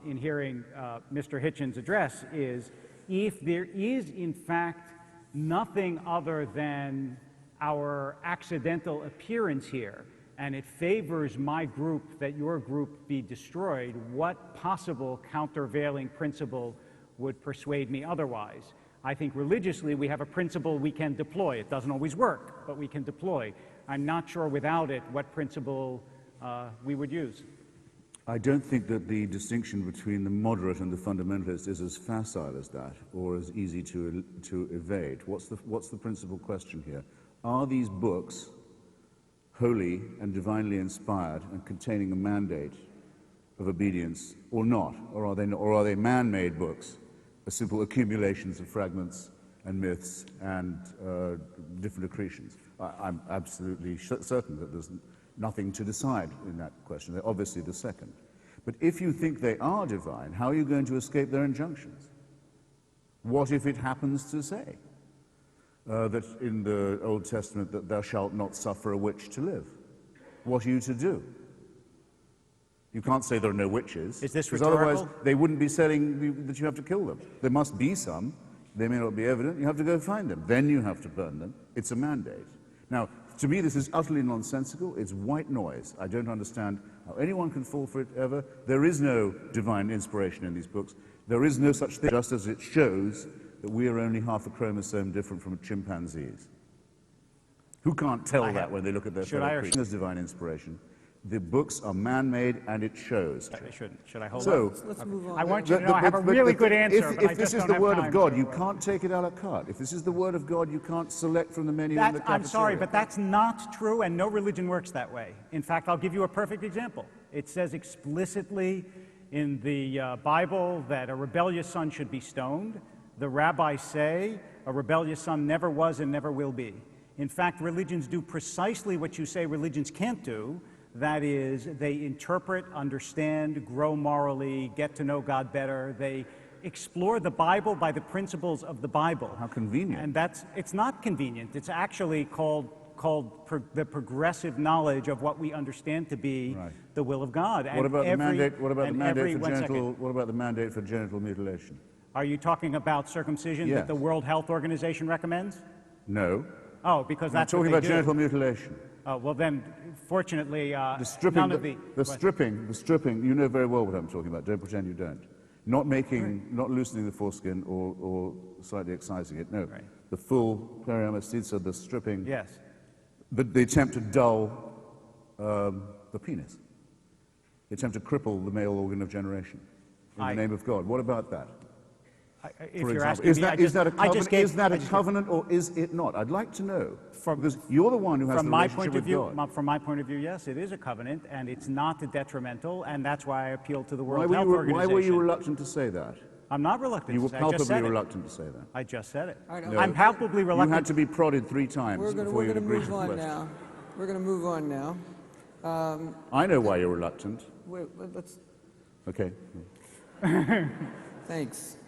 in hearing Mr. Hitchens address, is if there is in fact nothing other than our accidental appearance here, and it favors my group that your group be destroyed, what possible countervailing principle would persuade me otherwise? I think religiously we have a principle we can deploy. It doesn't always work, but we can deploy. I'm not sure without it what principle we would use. I don't think that the distinction between the moderate and the fundamentalist is as facile as that, or as easy to evade. What's the principal question here? Are these books holy and divinely inspired and containing a mandate of obedience, or not? Or are they man-made books, simple accumulations of fragments and myths and different accretions? I'm absolutely certain that there's nothing to decide in that question. They're obviously the second. But if you think they are divine, how are you going to escape their injunctions? What if it happens to say that in the Old Testament that thou shalt not suffer a witch to live? What are you to do? You can't say there are no witches. Is this because rhetorical? otherwise they wouldn't be saying that you have to kill them. There must be some. They may not be evident. You have to go find them. Then you have to burn them. It's a mandate. Now, to me, this is utterly nonsensical. It's white noise. I don't understand how anyone can fall for it ever. There is no divine inspiration in these books. There is no such thing, just as it shows that we are only half a chromosome different from chimpanzees. Who can't tell that when they look at their fellow creatures? There's divine inspiration. The books are man-made, and it shows. I shouldn't. Should I hold So, on? Let's move on. I want you to know I have a really good answer, but I if just this is don't the have Word time. of God, you can't take it a la carte. If this is the Word of God, you can't select from the menu in the cafeteria. I'm sorry, but that's not true, and no religion works that way. In fact, I'll give you a perfect example. It says explicitly in the Bible that a rebellious son should be stoned. The rabbis say a rebellious son never was and never will be. In fact, religions do precisely what you say religions can't do. That is, they interpret, understand, grow morally, get to know God better. They explore the Bible by the principles of the Bible. How convenient. And it's not convenient. It's actually called the progressive knowledge of what we understand to be the will of God. What about the mandate? What about the mandate for genital mutilation? Are you talking about circumcision that the World Health Organization recommends? No. Oh, because that's what they do. I'm talking about genital mutilation. Oh, well then, fortunately, the stripping, you know very well what I'm talking about. Don't pretend you don't. Not loosening the foreskin or slightly excising it. No. Right. The full periamestitza, the stripping. Yes. The attempt to dull the penis. The attempt to cripple the male organ of generation in the name of God. What about that? If you're asking me, is that a covenant or is it not? I'd like to know. Because you're the one who has the relationship with God. From my point of view, yes, it is a covenant, and it's not detrimental, and that's why I appeal to the World Health Organization. Why were you reluctant to say that? I'm not reluctant to say it. You were palpably reluctant to say that. I just said it. No. I'm palpably reluctant. You had to be prodded 3 times before you agreed to the question. We're going to move on now. I know why you're reluctant. Wait, let's... Okay. Thanks.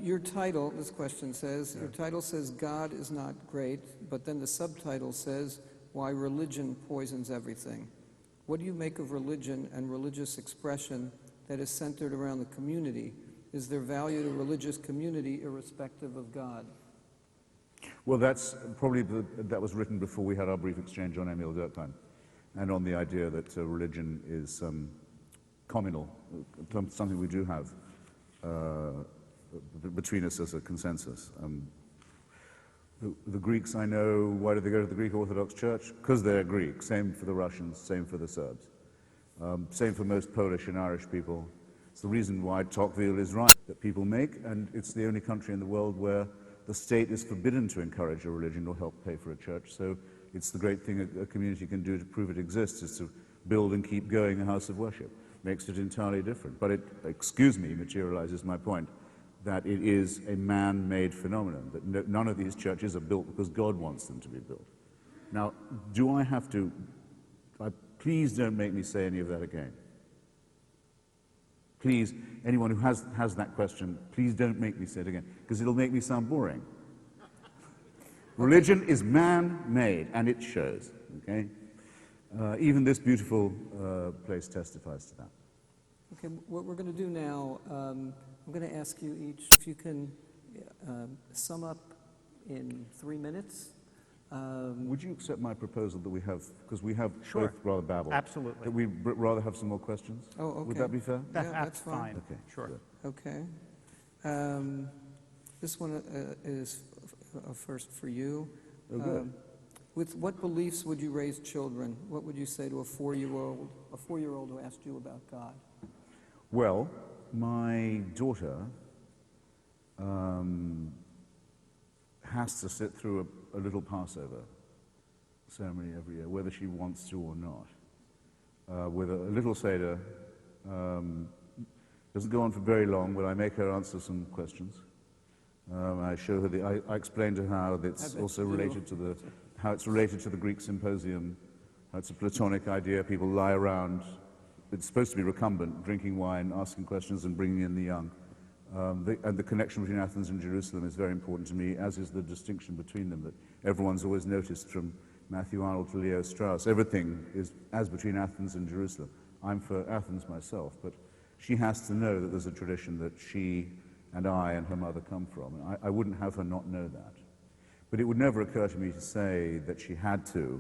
Your title, this question says, your title says God is not great, but then the subtitle says why religion poisons everything. What do you make of religion and religious expression that is centered around the community? Is there value to religious community irrespective of God? Well, that's probably that was written before we had our brief exchange on Emil Durkheim, and on the idea that religion is communal, something we do have between us as a consensus. The Greeks, I know, why do they go to the Greek Orthodox Church? Because they're Greek. Same for the Russians, same for the Serbs. Same for most Polish and Irish people. It's the reason why Tocqueville is right, that people make, and it's the only country in the world where the state is forbidden to encourage a religion or help pay for a church. So it's the great thing a community can do to prove it exists, is to build and keep going a house of worship. Makes it entirely different. But it, excuse me, materializes my point, that it is a man-made phenomenon, that none of these churches are built because God wants them to be built. Now, do I have to, please don't make me say any of that again. Please, anyone who has that question, please don't make me say it again, because it'll make me sound boring. Religion is man-made, and it shows, okay? Even this beautiful place testifies to that. Okay, what we're going to do now, I'm going to ask you each if you can sum up in 3 minutes. Would you accept my proposal that we have, because we have Sure. both rather babbled, Absolutely. that we rather have some more questions? Oh, okay. Would that be fair? Yeah, that's fine. Okay, Sure. good. Okay. This one is first for you. Oh, good. With what beliefs would you raise children? What would you say to a four-year-old who asked you about God? Well, my daughter has to sit through a little Passover ceremony every year, whether she wants to or not. With a little Seder, doesn't go on for very long, but I make her answer some questions. I show her I explain to her how it's also related to the Greek symposium. How it's a Platonic idea. People lie around. It's supposed to be recumbent, drinking wine, asking questions, and bringing in the young. And the connection between Athens and Jerusalem is very important to me, as is the distinction between them that everyone's always noticed from Matthew Arnold to Leo Strauss. Everything is as between Athens and Jerusalem. I'm for Athens myself, but she has to know that there's a tradition that she and I and her mother come from. And I wouldn't have her not know that. But it would never occur to me to say that she had to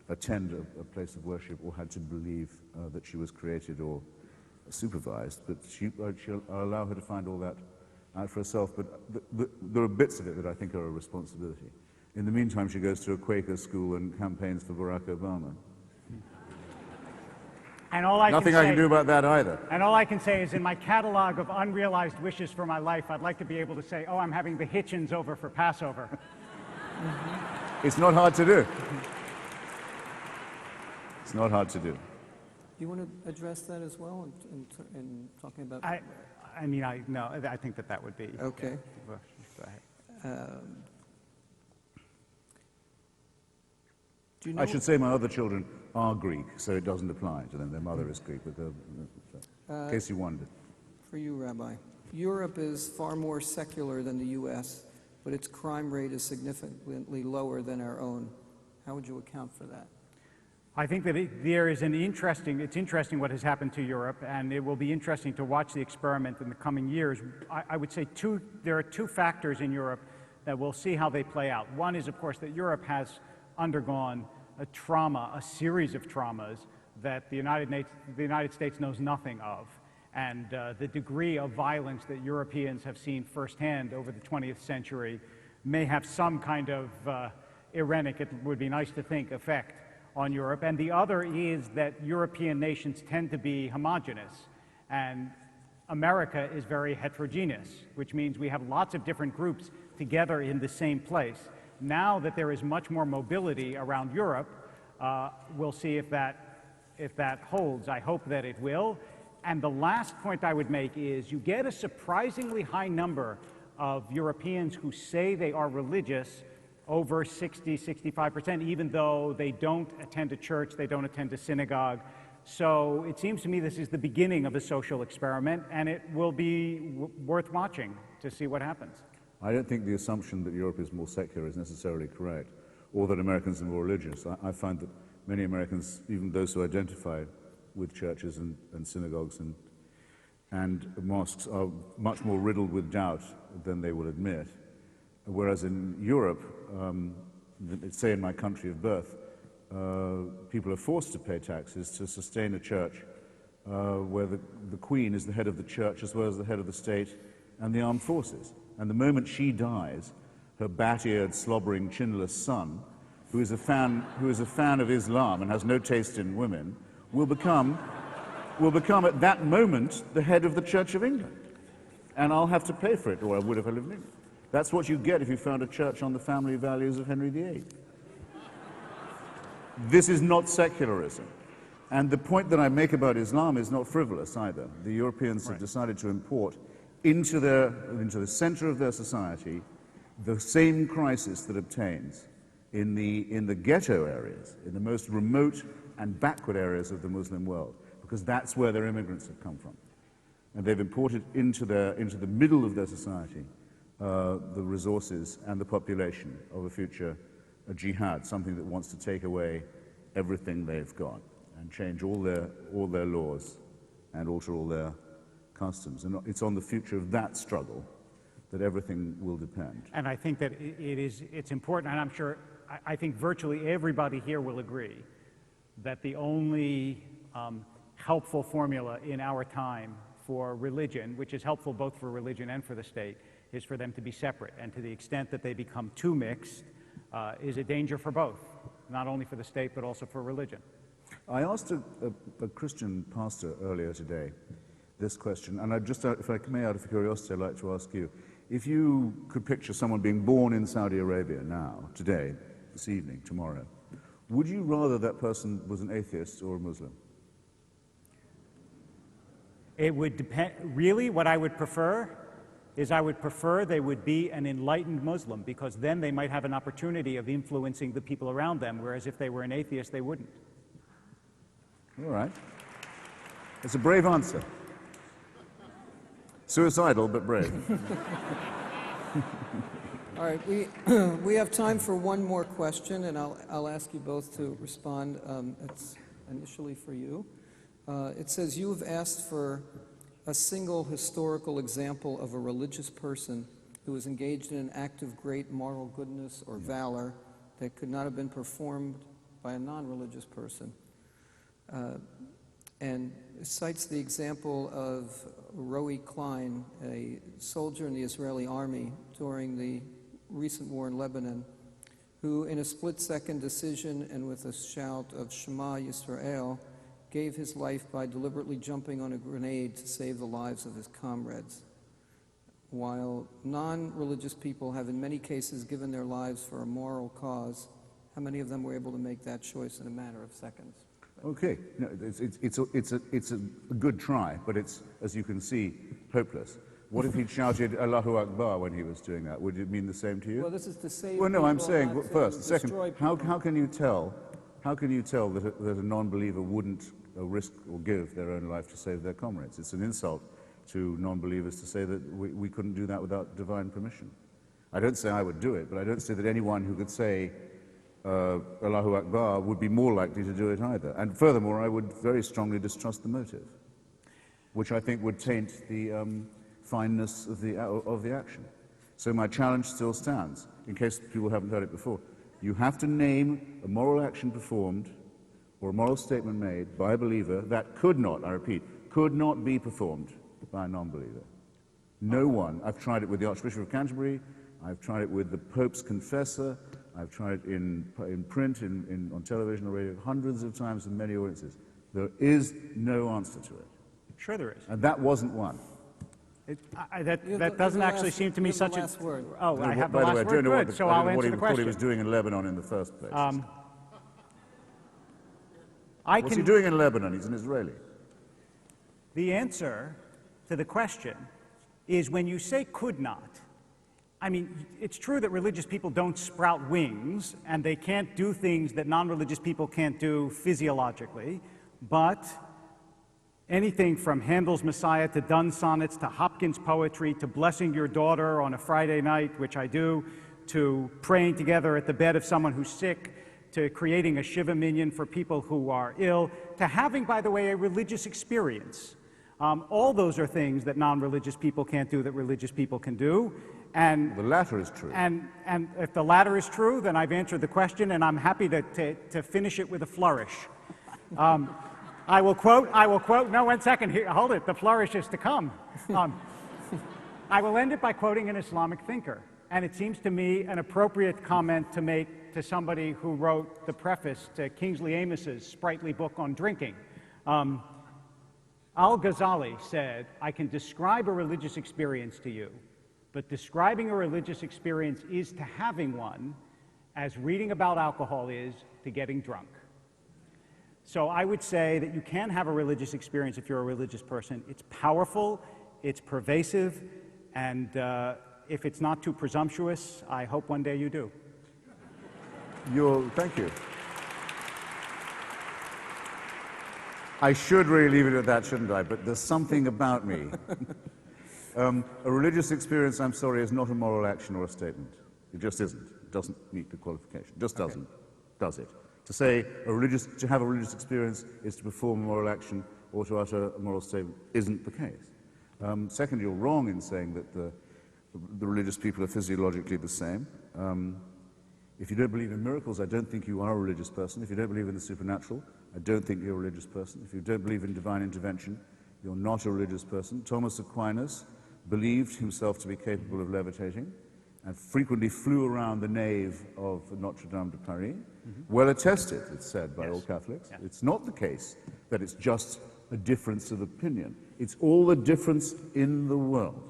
attend a place of worship or had to believe that she was created or supervised, but I'll allow her to find all that out for herself. But there are bits of it that I think are a responsibility. In the meantime, she goes to a Quaker school and campaigns for Barack Obama. And all I Nothing can I can do about that either. And all I can say is, in my catalog of unrealized wishes for my life, I'd like to be able to say, oh, I'm having the Hitchens over for Passover. It's not hard to do. It's not hard to do. Do you want to address that as well in talking about? I think that would be. Okay. Go ahead. Do you know? I should say my other children are Greek, so it doesn't apply to them. Their mother is Greek, but in case you wondered. For you, Rabbi, Europe is far more secular than the U.S., but its crime rate is significantly lower than our own. How would you account for that? I think that it's interesting what has happened to Europe, and it will be interesting to watch the experiment in the coming years. I would say there are two factors in Europe that we'll see how they play out. One is, of course, that Europe has undergone a series of traumas that the United States knows nothing of. And the degree of violence that Europeans have seen firsthand over the 20th century may have some kind of erratic, it would be nice to think, effect on Europe. And the other is that European nations tend to be homogeneous, and America is very heterogeneous, which means we have lots of different groups together in the same place. Now that there is much more mobility around Europe, we'll see if that holds. I hope that it will. And the last point I would make is you get a surprisingly high number of Europeans who say they are religious, over 60, 65%, even though they don't attend a church, they don't attend a synagogue. So it seems to me this is the beginning of a social experiment, and it will be worth watching to see what happens. I don't think the assumption that Europe is more secular is necessarily correct, or that Americans are more religious. I find that many Americans, even those who identify with churches and synagogues and mosques, are much more riddled with doubt than they will admit. Whereas in Europe, say in my country of birth, people are forced to pay taxes to sustain a church where the Queen is the head of the church as well as the head of the state and the armed forces. And the moment she dies, her bat-eared, slobbering, chinless son, who is a fan of Islam and has no taste in women, will become at that moment the head of the Church of England. And I'll have to pay for it, or I would if I lived in England. That's what you get if you found a church on the family values of Henry VIII. This is not secularism. And the point that I make about Islam is not frivolous either. The Europeans have decided to import into the center of their society the same crisis that obtains in the ghetto areas, in the most remote and backward areas of the Muslim world, because that's where their immigrants have come from. And they've imported into the middle of their society the resources and the population of a future jihad, something that wants to take away everything they've got and change all their laws and alter all their customs. And it's on the future of that struggle that everything will depend. And I think that it's important, and I'm sure, I think virtually everybody here will agree that the only helpful formula in our time for religion, which is helpful both for religion and for the state, is for them to be separate. And to the extent that they become too mixed, is a danger for both, not only for the state but also for religion. I asked a Christian pastor earlier today this question, and if I may, out of curiosity, I'd like to ask you, if you could picture someone being born in Saudi Arabia now, today, this evening, tomorrow, would you rather that person was an atheist or a Muslim? It would depend. Really, what I would prefer is they would be an enlightened Muslim, because then they might have an opportunity of influencing the people around them, whereas if they were an atheist, they wouldn't. All right. It's a brave answer. Suicidal, but brave. All right, we have time for one more question, and I'll ask you both to respond. It's initially for you. It says, you have asked for a single historical example of a religious person who was engaged in an act of great moral goodness or valor that could not have been performed by a non-religious person. And it cites the example of Roe Klein, a soldier in the Israeli army during the recent war in Lebanon, who in a split-second decision and with a shout of Shema Yisrael, gave his life by deliberately jumping on a grenade to save the lives of his comrades. While non-religious people have in many cases given their lives for a moral cause, how many of them were able to make that choice in a matter of seconds? Okay, no, it's a good try, but it's, as you can see, hopeless. What if he'd shouted Allahu Akbar when he was doing that? Would it mean the same to you? Well, this is to save. Well, no, I'm saying, not first, second, destroy how can you tell that a non-believer wouldn't risk or give their own life to save their comrades? It's an insult to non-believers to say that we couldn't do that without divine permission. I don't say I would do it, but I don't say that anyone who could say Allahu Akbar would be more likely to do it either. And furthermore, I would very strongly distrust the motive, which I think would taint the fineness of the action. So my challenge still stands, in case people haven't heard it before. You have to name a moral action performed or a moral statement made by a believer that could not, I repeat, could not be performed by a non-believer. No one. I've tried it with the Archbishop of Canterbury, I've tried it with the Pope's confessor, I've tried it in print, on television or radio, hundreds of times in many audiences. There is no answer to it. Sure there is. And that wasn't one. That doesn't actually seem to me such a... word. Oh, No, I have the by the last way, I word? don't know Good, so I'll answer the what he question. was doing in Lebanon in the first place. What's he doing in Lebanon? He's an Israeli. The answer to the question is when you say could not, I mean, it's true that religious people don't sprout wings and they can't do things that non-religious people can't do physiologically, but anything from Handel's Messiah to Donne sonnets to Hopkins poetry to blessing your daughter on a Friday night, which I do, to praying together at the bed of someone who's sick, to creating a Shiva minyan for people who are ill, to having, by the way, a religious experience. All those are things that non-religious people can't do that religious people can do. And The latter is true. And if the latter is true, then I've answered the question, and I'm happy to finish it with a flourish. I will quote, no, 1 second, here, hold it, the flourish is to come. I will end it by quoting an Islamic thinker, and it seems to me an appropriate comment to make to somebody who wrote the preface to Kingsley Amos's sprightly book on drinking. Al-Ghazali said, "I can describe a religious experience to you, but describing a religious experience is to having one, as reading about alcohol is to getting drunk." So I would say that you can have a religious experience if you're a religious person. It's powerful, it's pervasive, and if it's not too presumptuous, I hope one day you do. Thank you. I should really leave it at that, shouldn't I? But there's something about me. A religious experience, I'm sorry, is not a moral action or a statement. It just isn't. It doesn't meet the qualification. It just doesn't, does it? To say to have a religious experience is to perform a moral action or to utter a moral statement isn't the case. Second, you're wrong in saying that the religious people are physiologically the same. If you don't believe in miracles, I don't think you are a religious person. If you don't believe in the supernatural, I don't think you're a religious person. If you don't believe in divine intervention, you're not a religious person. Thomas Aquinas believed himself to be capable of levitating and frequently flew around the nave of Notre Dame de Paris. Well attested, it's said by all Catholics. Yeah. It's not the case that it's just a difference of opinion. It's all the difference in the world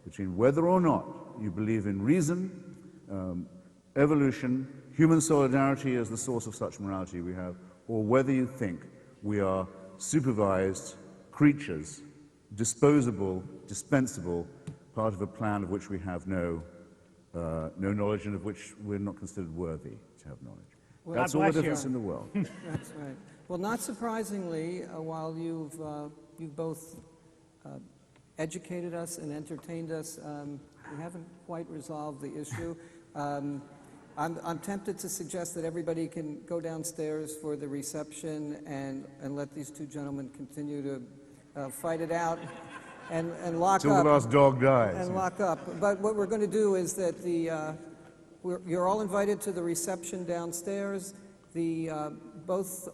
between whether or not you believe in reason, evolution, human solidarity as the source of such morality we have, or whether you think we are supervised creatures, disposable, dispensable, part of a plan of which we have no knowledge and of which we're not considered worthy to have knowledge. Well, that's all the difference in the world. That's right. Well, not surprisingly, while you've both educated us and entertained us, we haven't quite resolved the issue. I'm tempted to suggest that everybody can go downstairs for the reception and let these two gentlemen continue to fight it out and lock up. Till the last dog dies. And lock up. But what we're going to do is that you're all invited to the reception downstairs. Both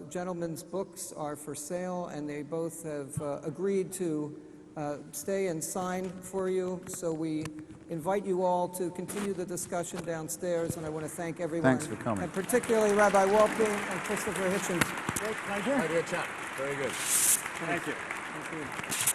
gentlemen's books are for sale, and they both have agreed to stay and sign for you. So we invite you all to continue the discussion downstairs, and I want to thank everyone. Thanks for coming. And particularly Rabbi Wolpe and Christopher Hitchens. Great pleasure. My dear chap, very good. Thank you. Thank you.